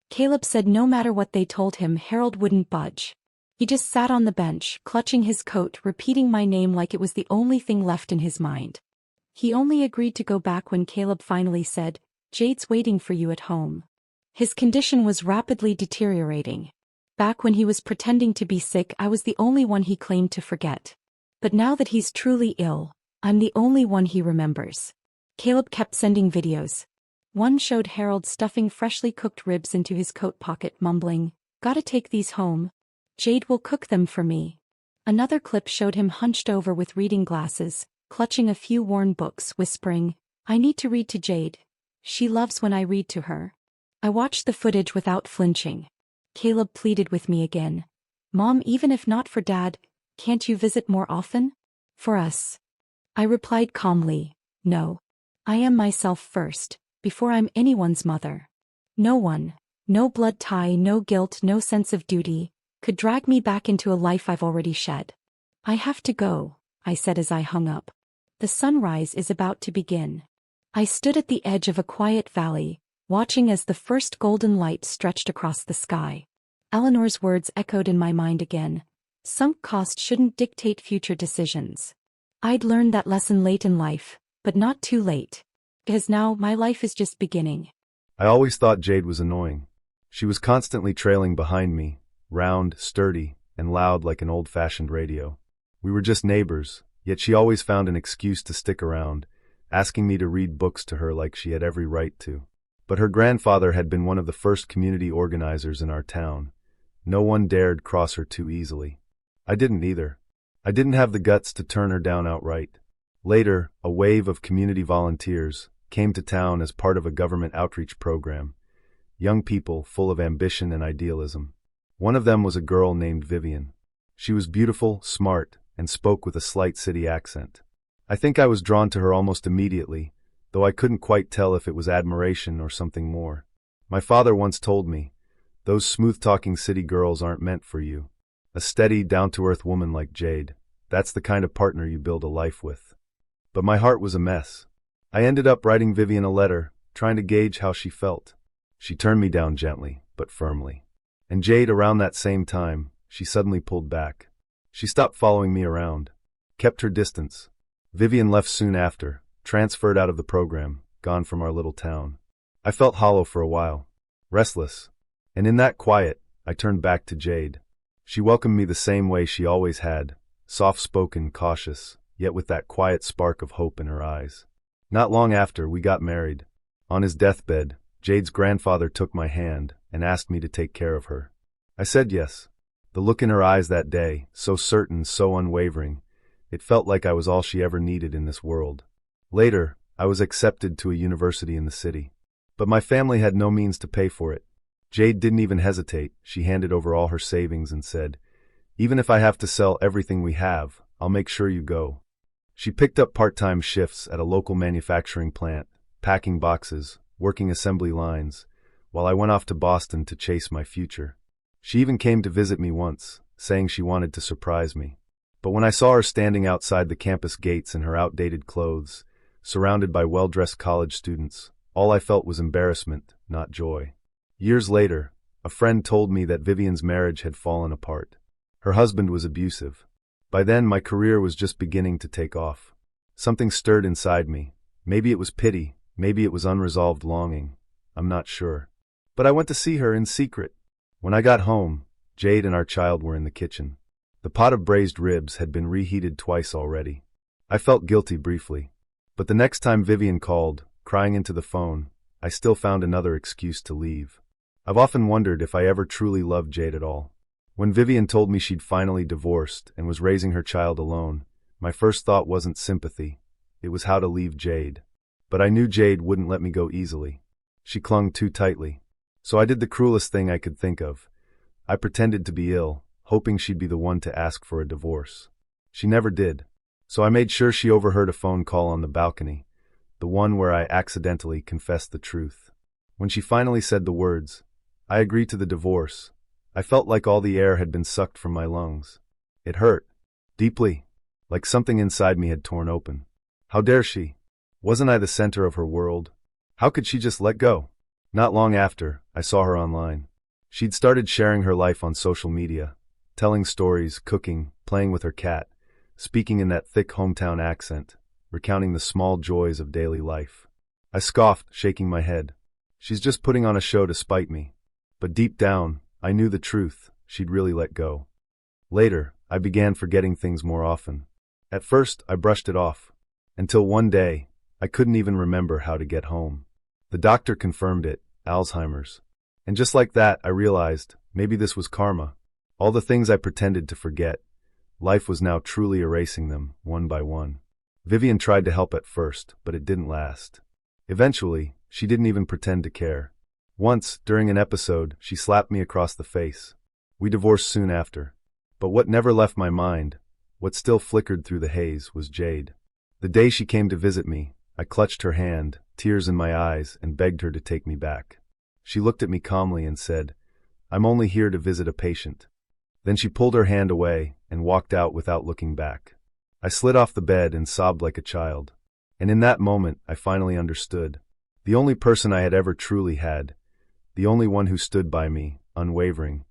S1: Caleb said no matter what they told him, Harold wouldn't budge. He just sat on the bench, clutching his coat, repeating my name like it was the only thing left in his mind. He only agreed to go back when Caleb finally said, "Jade's waiting for you at home." His condition was rapidly deteriorating. Back when he was pretending to be sick, I was the only one he claimed to forget. But now that he's truly ill, I'm the only one he remembers. Caleb kept sending videos. One showed Harold stuffing freshly cooked ribs into his coat pocket, mumbling, "Gotta take these home. Jade will cook them for me." Another clip showed him hunched over with reading glasses, clutching a few worn books, whispering, "I need to read to Jade. She loves when I read to her." I watched the footage without flinching. Caleb pleaded with me again. "Mom, even if not for Dad, can't you visit more often? For us." I replied calmly, "No. I am myself first, before I'm anyone's mother. No one, no blood tie, no guilt, no sense of duty, could drag me back into a life I've already shed. I have to go," I said as I hung up. "The sunrise is about to begin." I stood at the edge of a quiet valley, watching as the first golden light stretched across the sky. Eleanor's words echoed in my mind again. Sunk cost shouldn't dictate future decisions. I'd learned that lesson late in life, but not too late. Because now my life is just beginning.
S2: I always thought Jade was annoying. She was constantly trailing behind me, round, sturdy, and loud like an old-fashioned radio. We were just neighbors, yet she always found an excuse to stick around, asking me to read books to her like she had every right to. But her grandfather had been one of the first community organizers in our town. No one dared cross her too easily. I didn't either. I didn't have the guts to turn her down outright. Later, a wave of community volunteers came to town as part of a government outreach program. Young people full of ambition and idealism. One of them was a girl named Vivien. She was beautiful, smart, and spoke with a slight city accent. I think I was drawn to her almost immediately, though I couldn't quite tell if it was admiration or something more. My father once told me, "Those smooth-talking city girls aren't meant for you. A steady, down-to-earth woman like Jade, that's the kind of partner you build a life with." But my heart was a mess. I ended up writing Vivien a letter, trying to gauge how she felt. She turned me down gently, but firmly. And Jade, around that same time, she suddenly pulled back. She stopped following me around, kept her distance. Vivien left soon after, transferred out of the program, gone from our little town. I felt hollow for a while, restless. And in that quiet, I turned back to Jade. She welcomed me the same way she always had, soft-spoken, cautious, yet with that quiet spark of hope in her eyes. Not long after, we got married. On his deathbed, Jade's grandfather took my hand and asked me to take care of her. I said yes. The look in her eyes that day, so certain, so unwavering, it felt like I was all she ever needed in this world. Later, I was accepted to a university in the city. But my family had no means to pay for it. Jade didn't even hesitate. She handed over all her savings and said, "Even if I have to sell everything we have, I'll make sure you go." She picked up part-time shifts at a local manufacturing plant, packing boxes, working assembly lines, while I went off to Boston to chase my future. She even came to visit me once, saying she wanted to surprise me. But when I saw her standing outside the campus gates in her outdated clothes, surrounded by well-dressed college students, all I felt was embarrassment, not joy. Years later, a friend told me that Vivien's marriage had fallen apart. Her husband was abusive. By then, my career was just beginning to take off. Something stirred inside me. Maybe it was pity, maybe it was unresolved longing. I'm not sure. But I went to see her in secret. When I got home, Jade and our child were in the kitchen. The pot of braised ribs had been reheated twice already. I felt guilty briefly. But the next time Vivien called, crying into the phone, I still found another excuse to leave. I've often wondered if I ever truly loved Jade at all. When Vivien told me she'd finally divorced and was raising her child alone, my first thought wasn't sympathy. It was how to leave Jade. But I knew Jade wouldn't let me go easily. She clung too tightly. So I did the cruelest thing I could think of. I pretended to be ill, hoping she'd be the one to ask for a divorce. She never did. So I made sure she overheard a phone call on the balcony, the one where I accidentally confessed the truth. When she finally said the words, I agreed to the divorce, I felt like all the air had been sucked from my lungs. It hurt. Deeply. Like something inside me had torn open. How dare she? Wasn't I the center of her world? How could she just let go? Not long after, I saw her online. She'd started sharing her life on social media, telling stories, cooking, playing with her cat, speaking in that thick hometown accent, recounting the small joys of daily life. I scoffed, shaking my head. She's just putting on a show to spite me. But deep down, I knew the truth. She'd really let go. Later, I began forgetting things more often. At first, I brushed it off. Until one day, I couldn't even remember how to get home. The doctor confirmed it, Alzheimer's. And just like that, I realized, maybe this was karma. All the things I pretended to forget, life was now truly erasing them, one by one. Vivien tried to help at first, but it didn't last. Eventually, she didn't even pretend to care. Once, during an episode, she slapped me across the face. We divorced soon after. But what never left my mind, what still flickered through the haze, was Jade. The day she came to visit me, I clutched her hand, tears in my eyes, and begged her to take me back. She looked at me calmly and said, I'm only here to visit a patient. Then she pulled her hand away and walked out without looking back. I slid off the bed and sobbed like a child. And in that moment, I finally understood. The only person I had ever truly had, the only one who stood by me, unwavering,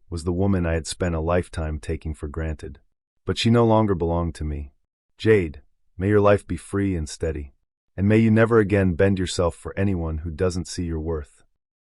S2: was the woman I had spent a lifetime taking for granted. But she no longer belonged to me. Jade, may your life be free and steady. And may you never again bend yourself for anyone who doesn't see your worth.